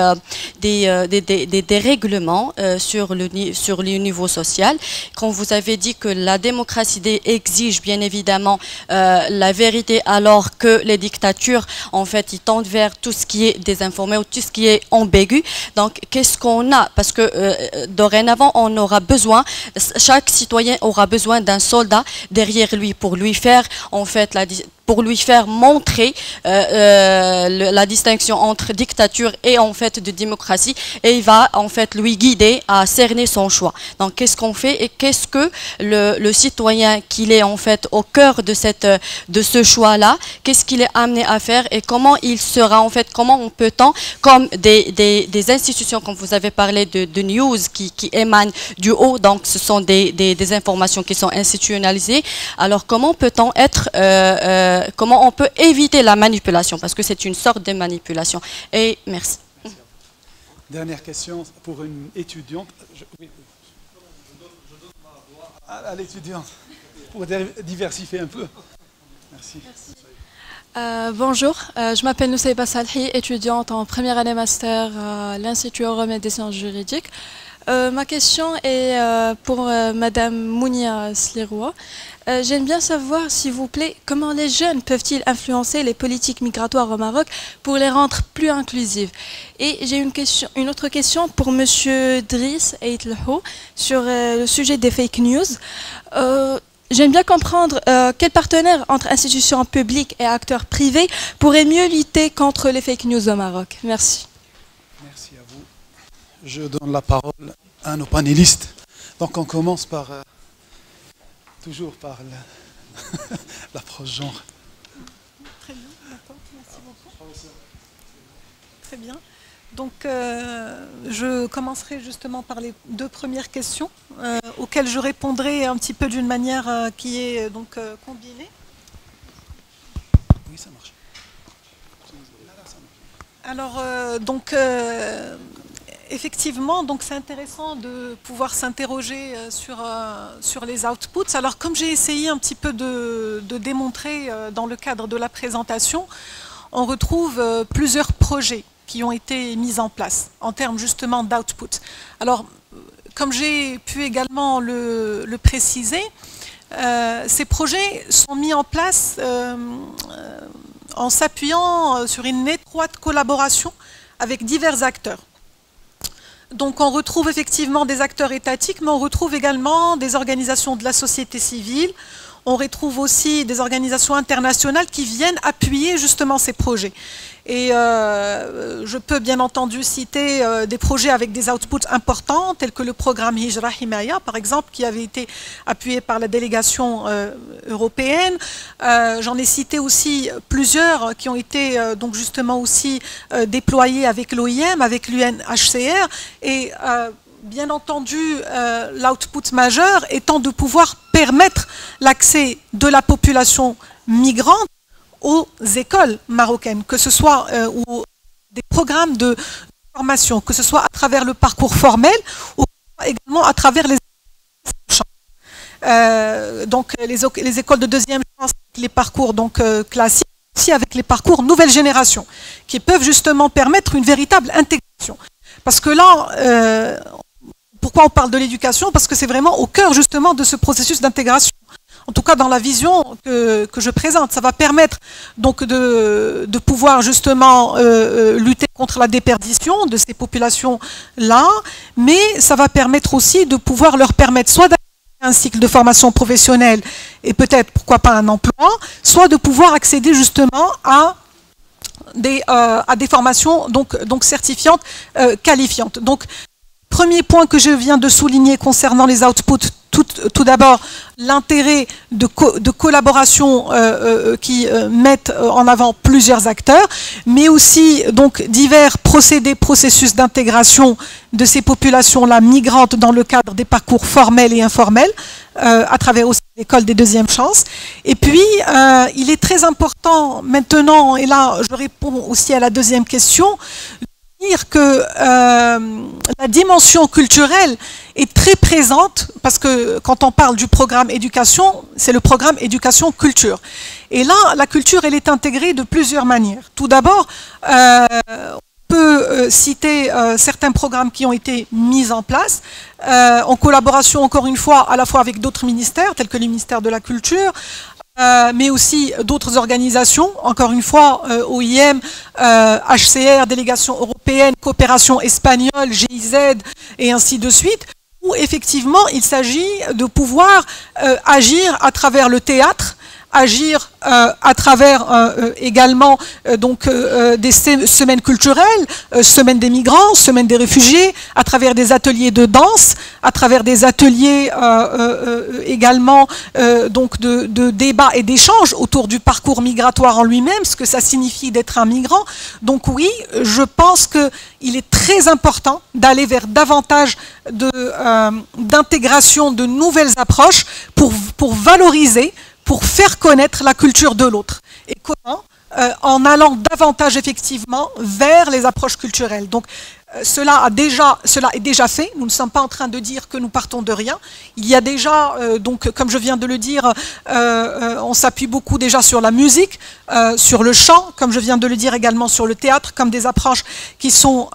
règlements sur le niveau social. Quand vous avez dit que la démocratie exige bien évidemment la vérité, alors que les dictatures en fait ils tendent vers tout ce qui est désinformé ou tout ce qui est ambigu. Donc qu'est-ce qu'on a? Parce que dorénavant on aura besoin, chaque citoyen aura besoin d'un soldat derrière lui pour lui faire en fait montrer la distinction entre dictature et en fait de démocratie, et il va en fait lui guider à cerner son choix. Donc qu'est-ce qu'on fait et qu'est-ce que le citoyen qu'il est en fait au cœur de ce choix-là, qu'est-ce qu'il est amené à faire et comment il sera en fait, comment on peut-on, comme des institutions, comme vous avez parlé de news qui émanent du haut, donc ce sont des informations qui sont institutionnalisées. Alors comment peut-on comment on peut éviter la manipulation, parce que c'est une sorte de manipulation. Et merci. Dernière question pour une étudiante. Oui. À l'étudiante, pour diversifier un peu. Merci. Bonjour, je m'appelle Nusayba Salhi, étudiante en première année master à l'Institut Euromède des sciences juridiques. Ma question est pour Madame Mounia Sliroua. J'aime bien savoir, s'il vous plaît, comment les jeunes peuvent-ils influencer les politiques migratoires au Maroc pour les rendre plus inclusives. Et j'ai une autre question pour Monsieur Driss Etelhou sur le sujet des fake news. J'aime bien comprendre quels partenaires entre institutions publiques et acteurs privés pourraient mieux lutter contre les fake news au Maroc. Merci. Merci à vous. Je donne la parole à nos panélistes. Donc on commence par toujours par l'approche genre. Très bien, d'accord, merci beaucoup. Très bien. Donc, je commencerai justement par les deux premières questions, auxquelles je répondrai un petit peu d'une manière qui est donc combinée. Oui, ça marche. Alors, effectivement, donc c'est intéressant de pouvoir s'interroger sur les outputs. Alors, comme j'ai essayé un petit peu de démontrer dans le cadre de la présentation, on retrouve plusieurs projets qui ont été mis en place en termes justement d'output. Alors, comme j'ai pu également le préciser, ces projets sont mis en place en s'appuyant sur une étroite collaboration avec divers acteurs. Donc on retrouve effectivement des acteurs étatiques, mais on retrouve également des organisations de la société civile, on retrouve aussi des organisations internationales qui viennent appuyer justement ces projets. Et je peux bien entendu citer des projets avec des outputs importants, tels que le programme Hijra Himaya, par exemple, qui avait été appuyé par la délégation européenne. J'en ai cité aussi plusieurs qui ont été donc justement aussi déployés avec l'OIM, avec l'UNHCR. Et bien entendu, l'output majeur étant de pouvoir permettre l'accès de la population migrante aux écoles marocaines, que ce soit ou des programmes de formation, que ce soit à travers le parcours formel ou également à travers les donc les écoles de deuxième chance, les parcours donc classiques, aussi avec les parcours nouvelle génération, qui peuvent justement permettre une véritable intégration. Parce que là, pourquoi on parle de l'éducation? Parce que c'est vraiment au cœur justement de ce processus d'intégration. En tout cas, dans la vision que je présente, ça va permettre donc de pouvoir justement lutter contre la déperdition de ces populations-là, mais ça va permettre aussi de pouvoir leur permettre soit d'accéder à un cycle de formation professionnelle et peut-être, pourquoi pas, un emploi, soit de pouvoir accéder justement à des formations donc certifiantes, qualifiantes. Donc, premier point que je viens de souligner concernant les outputs, tout d'abord l'intérêt de collaboration qui mettent en avant plusieurs acteurs, mais aussi donc divers processus d'intégration de ces populations-là migrantes dans le cadre des parcours formels et informels, à travers aussi l'école des deuxièmes chances. Et puis, il est très important maintenant, et là je réponds aussi à la deuxième question, dire que la dimension culturelle est très présente, parce que quand on parle du programme éducation, c'est le programme éducation-culture. Et là, la culture, elle est intégrée de plusieurs manières. Tout d'abord, on peut citer certains programmes qui ont été mis en place, en collaboration, encore une fois, à la fois avec d'autres ministères, tels que le ministère de la Culture, mais aussi d'autres organisations, encore une fois, OIM, HCR, délégation européenne, coopération espagnole, GIZ, et ainsi de suite, où effectivement il s'agit de pouvoir agir à travers le théâtre, agir à travers également des semaines culturelles, semaines des migrants, semaines des réfugiés, à travers des ateliers de danse, à travers des ateliers également de débats et d'échanges autour du parcours migratoire en lui-même, ce que ça signifie d'être un migrant. Donc oui, je pense qu'il est très important d'aller vers davantage d'intégration de nouvelles approches pour valoriser, pour faire connaître la culture de l'autre. Et comment? En allant davantage effectivement vers les approches culturelles. Donc cela est déjà fait. Nous ne sommes pas en train de dire que nous partons de rien. Il y a déjà, donc comme je viens de le dire, on s'appuie beaucoup déjà sur la musique, sur le chant, comme je viens de le dire également sur le théâtre, comme des approches qui sont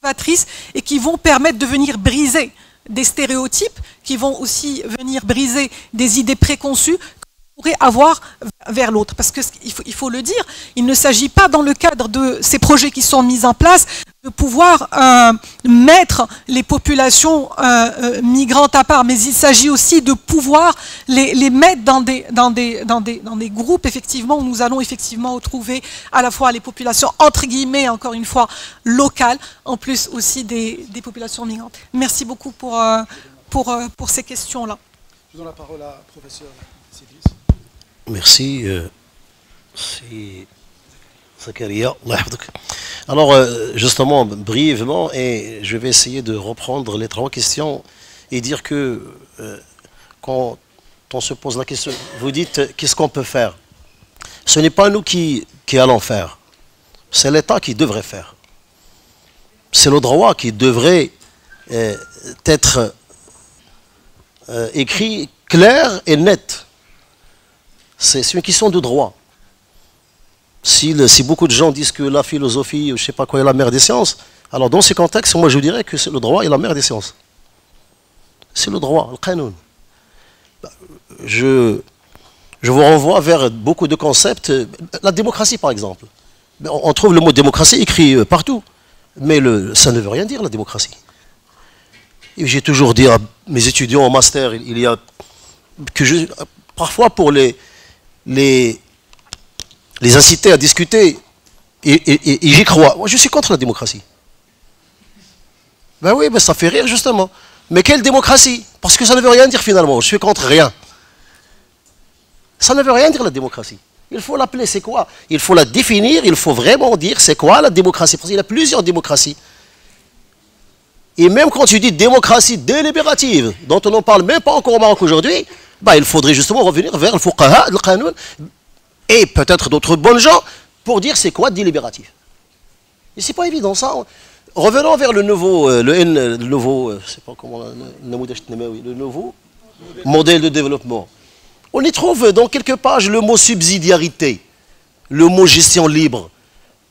novatrices et qui vont permettre de venir briser des stéréotypes, qui vont aussi venir briser des idées préconçues qu'on pourrait avoir vers l'autre. Parce qu'il faut le dire, il ne s'agit pas dans le cadre de ces projets qui sont mis en place de pouvoir mettre les populations migrantes à part, mais il s'agit aussi de pouvoir les mettre dans des groupes effectivement où nous allons effectivement retrouver à la fois les populations entre guillemets, encore une fois, locales, en plus aussi des populations migrantes. Merci beaucoup pour ces questions-là. Je donne la parole à professeur Sidis. Merci. C'est Zakaria. Alors, justement, brièvement, et je vais essayer de reprendre les 3 questions et dire que quand on se pose la question, vous dites qu'est-ce qu'on peut faire? Ce n'est pas nous qui allons faire, c'est l'État qui devrait faire. C'est le droit qui devrait être écrit clair et net. C'est une question de droit. Si beaucoup de gens disent que la philosophie, je ne sais pas quoi, est la mère des sciences, alors dans ce contexte, moi je dirais que le droit est la mère des sciences. C'est le droit, le qanoun. Je vous renvoie vers beaucoup de concepts. La démocratie, par exemple. On trouve le mot démocratie écrit partout. Mais ça ne veut rien dire, la démocratie. J'ai toujours dit à mes étudiants en master, il y a que parfois pour les inciter à discuter, et j'y crois. Moi, je suis contre la démocratie. Ben oui, ben ça fait rire, justement. Mais quelle démocratie? Parce que ça ne veut rien dire, finalement. Je suis contre rien. Ça ne veut rien dire, la démocratie. Il faut l'appeler, c'est quoi? Il faut la définir, il faut vraiment dire c'est quoi la démocratie. Parce qu'il y a plusieurs démocraties. Et même quand tu dis démocratie délibérative, dont on n'en parle même pas encore au Maroc aujourd'hui, bah, il faudrait justement revenir vers le fuqaha, le qanoun, et peut-être d'autres bonnes gens, pour dire c'est quoi délibératif. Et c'est pas évident ça. Revenons vers le nouveau, je sais pas comment, le nouveau modèle de développement. On y trouve dans quelques pages le mot subsidiarité, le mot gestion libre.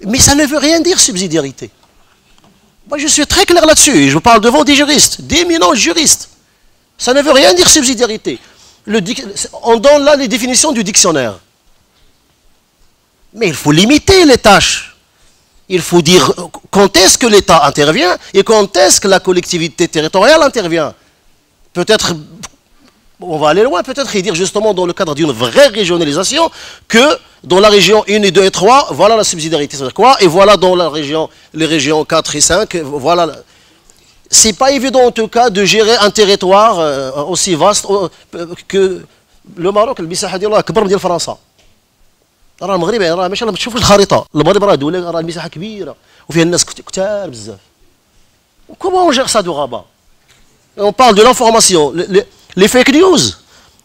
Mais ça ne veut rien dire subsidiarité. Moi je suis très clair là-dessus, et je parle devant des juristes, d'éminents juristes. Ça ne veut rien dire subsidiarité. On donne là les définitions du dictionnaire. Mais il faut limiter les tâches. Il faut dire quand est-ce que l'État intervient et quand est-ce que la collectivité territoriale intervient. Peut-être, on va aller loin, peut-être et dire justement dans le cadre d'une vraie régionalisation que dans la région 1 et 2 et 3, voilà la subsidiarité, c'est-à-dire quoi? Et voilà dans les régions 4 et 5, voilà. C'est pas évident en tout cas de gérer un territoire aussi vaste que le Maroc, المساحة ديالو أكبر من فرنسا. راه المغرب راه ماشي لما تشوف الخريطة، المغرب راه دولة راه المساحة كبيرة وفيها الناس كتار بزاف. Comment on gère ça de Rabat? On parle de l'information, les fake news.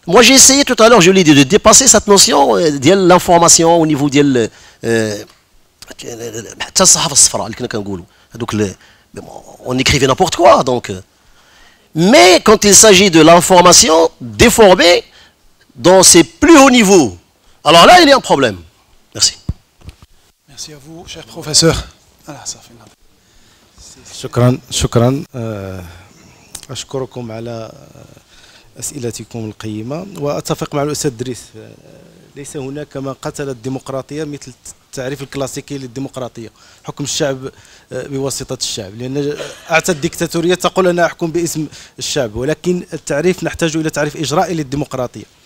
Moi j'ai essayé tout à l'heure, je l'ai dit, de dépasser cette notion de l'information au niveau ديال حتى الصحافة الصفراء اللي كنا كنقولوا هذوك on écrivait n'importe quoi donc. Mais quand il s'agit de l'information déformée dans ses plus hauts niveaux, alors là il y a un problème. Merci. Merci à vous, cher professeur. شكرا أشكركم على أسئلتكم القيمة وأتفق مع الأستاذ دريس. ليس هناك ما قتل الديمقراطية مثل التعريف الكلاسيكي للديمقراطية، حكم الشعب بواسطة الشعب، لأن أعتى الديكتاتورية تقول أنا أحكم باسم الشعب، ولكن التعريف نحتاج إلى تعريف إجرائي للديمقراطية.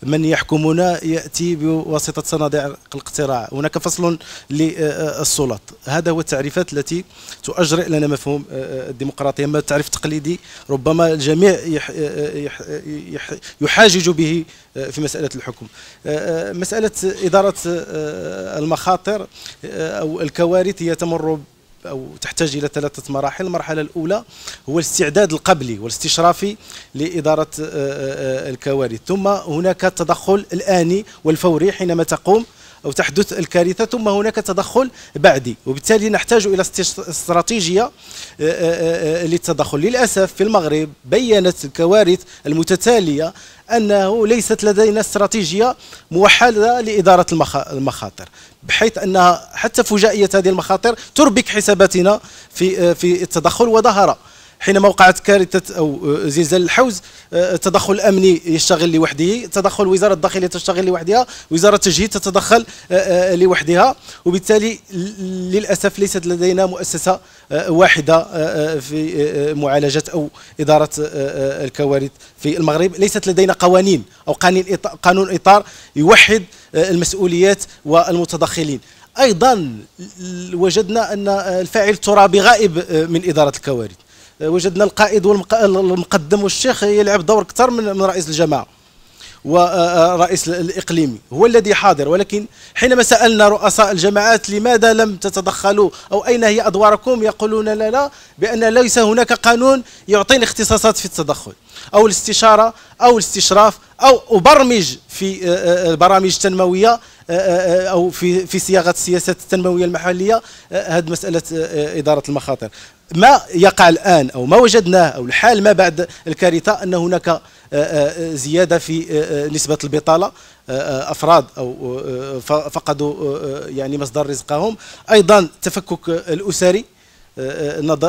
من يحكمنا يأتي بواسطة صناديق الاقتراع، هناك فصل للسلط. هذا هو التعريفات التي تؤجرئ لنا مفهوم الديمقراطية. أما التعريف التقليدي ربما الجميع يحاجج به في مسألة الحكم. مسألة إدارة المخاطر أو الكوارث هي تمر أو تحتاج إلى 3 مراحل. المرحلة الأولى هو الاستعداد القبلي والاستشرافي لإدارة الكوارث، ثم هناك التدخل الآني والفوري حينما تقوم أو تحدث الكارثة، ثم هناك تدخل بعدي، وبالتالي نحتاج إلى استراتيجية للتدخل. للأسف في المغرب بيّنت الكوارث المتتالية أنه ليست لدينا استراتيجية موحدة لإدارة المخاطر، بحيث أنها حتى فجائية هذه المخاطر تربك حساباتنا في التدخل. وظهر حينما وقعت كارثة أو زلزال الحوز التدخل الأمني يشتغل لوحده، تدخل وزارة الداخلية تشتغل لوحدها، وزارة التجهيز تتدخل لوحدها، وبالتالي للأسف ليست لدينا مؤسسة واحدة في معالجة أو إدارة الكوارث في المغرب. ليست لدينا قوانين أو قانون إطار يوحد المسؤوليات والمتدخلين. أيضا وجدنا أن الفاعل الترابي غائب من إدارة الكوارث. وجدنا القائد والمقدم والشيخ يلعب دور أكثر من رئيس الجماعة ورئيس الإقليمي هو الذي حاضر. ولكن حينما سألنا رؤساء الجماعات لماذا لم تتدخلوا أو أين هي أدواركم، يقولون لا بأن ليس هناك قانون يعطي الاختصاصات في التدخل أو الاستشارة أو الاستشراف أو أبرمج في البرامج التنموية أو في صياغة السياسات التنموية المحلية هذه مسألة إدارة المخاطر. ما يقع الآن أو ما وجدناه أو الحال ما بعد الكارثة أن هناك زيادة في نسبة البطالة، أفراد أو فقدوا يعني مصدر رزقهم، أيضا تفكك الأسري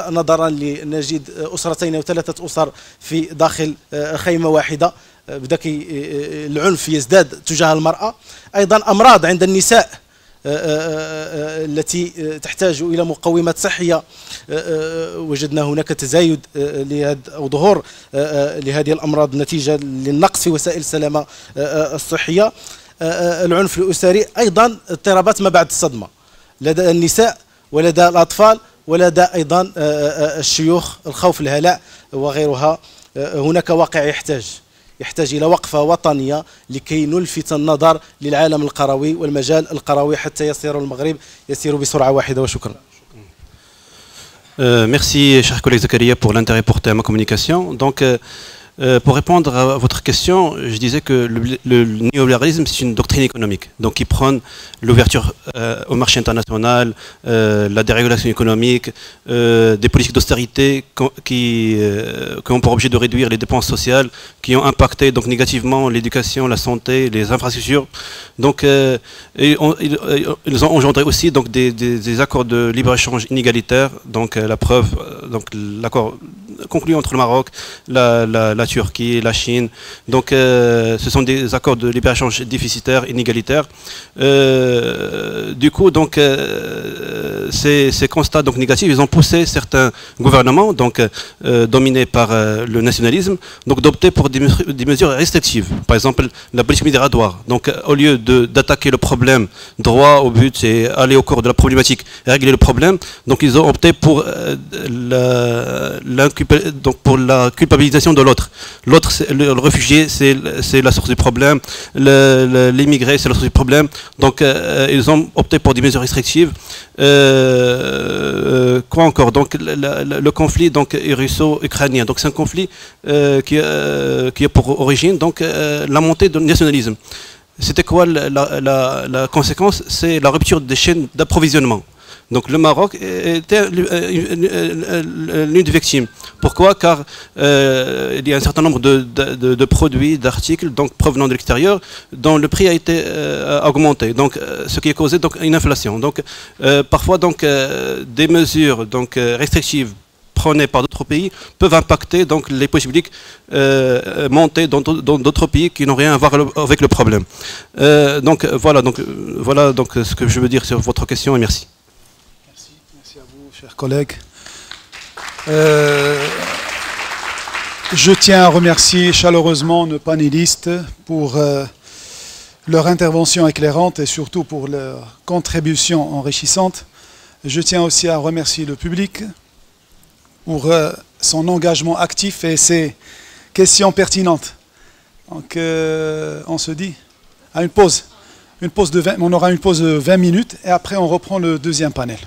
نظرا لنجد أسرتين أو 3 أسر في داخل خيمة واحدة، بدأ العنف يزداد تجاه المرأة، أيضا أمراض عند النساء التي تحتاج إلى مقومات صحية، وجدنا هناك تزايد أو ظهور لهذه الأمراض نتيجة للنقص في وسائل السلامة الصحية. العنف الأسري، أيضا اضطرابات ما بعد الصدمة لدى النساء ولدى الأطفال ولدى أيضا الشيوخ، الخوف الهلع وغيرها. هناك واقع يحتاج إلى وقفة وطنية لكي نلفت النظر للعالم القروي والمجال القروي حتى يصير المغرب يسير بسرعة واحدة. وشكرا. Merci, cher collègue Zakaria, pour l'intérêt porté à ma communication. Donc, pour répondre à votre question, je disais que le néolibéralisme, c'est une doctrine économique, donc qui prône l'ouverture au marché international, la dérégulation économique, des politiques d'austérité qui ont pour objet de réduire les dépenses sociales, qui ont impacté donc négativement l'éducation, la santé, les infrastructures. Donc, ils ont engendré aussi donc des accords de libre-échange inégalitaires. Donc, la preuve, donc l'accord conclu entre le Maroc, la Turquie, la Chine. Donc, ce sont des accords de libre-échange déficitaires, inégalitaires. Du coup, donc, ces constats donc, négatifs, ils ont poussé certains gouvernements, donc, dominés par le nationalisme, donc, d'opter pour des mesures restrictives. Par exemple, la politique migratoire. Donc, au lieu d'attaquer le problème droit au but et aller au cœur de la problématique et régler le problème, donc, ils ont opté pour pour la culpabilisation de l'autre. L'autre, le réfugié, c'est la source du problème. L'immigré, c'est la source du problème. Donc, ils ont opté pour des mesures restrictives. Quoi encore? Donc, le conflit russo-ukrainien. Donc, c'est un conflit qui a pour origine donc, la montée du nationalisme. C'était quoi la conséquence? C'est la rupture des chaînes d'approvisionnement. Donc le Maroc était l'une des victimes. Pourquoi? Car il y a un certain nombre de produits, d'articles donc provenant de l'extérieur dont le prix a été augmenté. Donc ce qui a causé donc une inflation. Donc parfois donc des mesures donc restrictives prônées par d'autres pays peuvent impacter donc les possibilités montées dans d'autres pays qui n'ont rien à voir avec le problème. Donc voilà donc ce que je veux dire sur votre question et merci. Chers collègues, je tiens à remercier chaleureusement nos panélistes pour leur intervention éclairante et surtout pour leur contribution enrichissante. Je tiens aussi à remercier le public pour son engagement actif et ses questions pertinentes. Donc on se dit à une pause de 20, on aura une pause de 20 minutes et après on reprend le deuxième panel.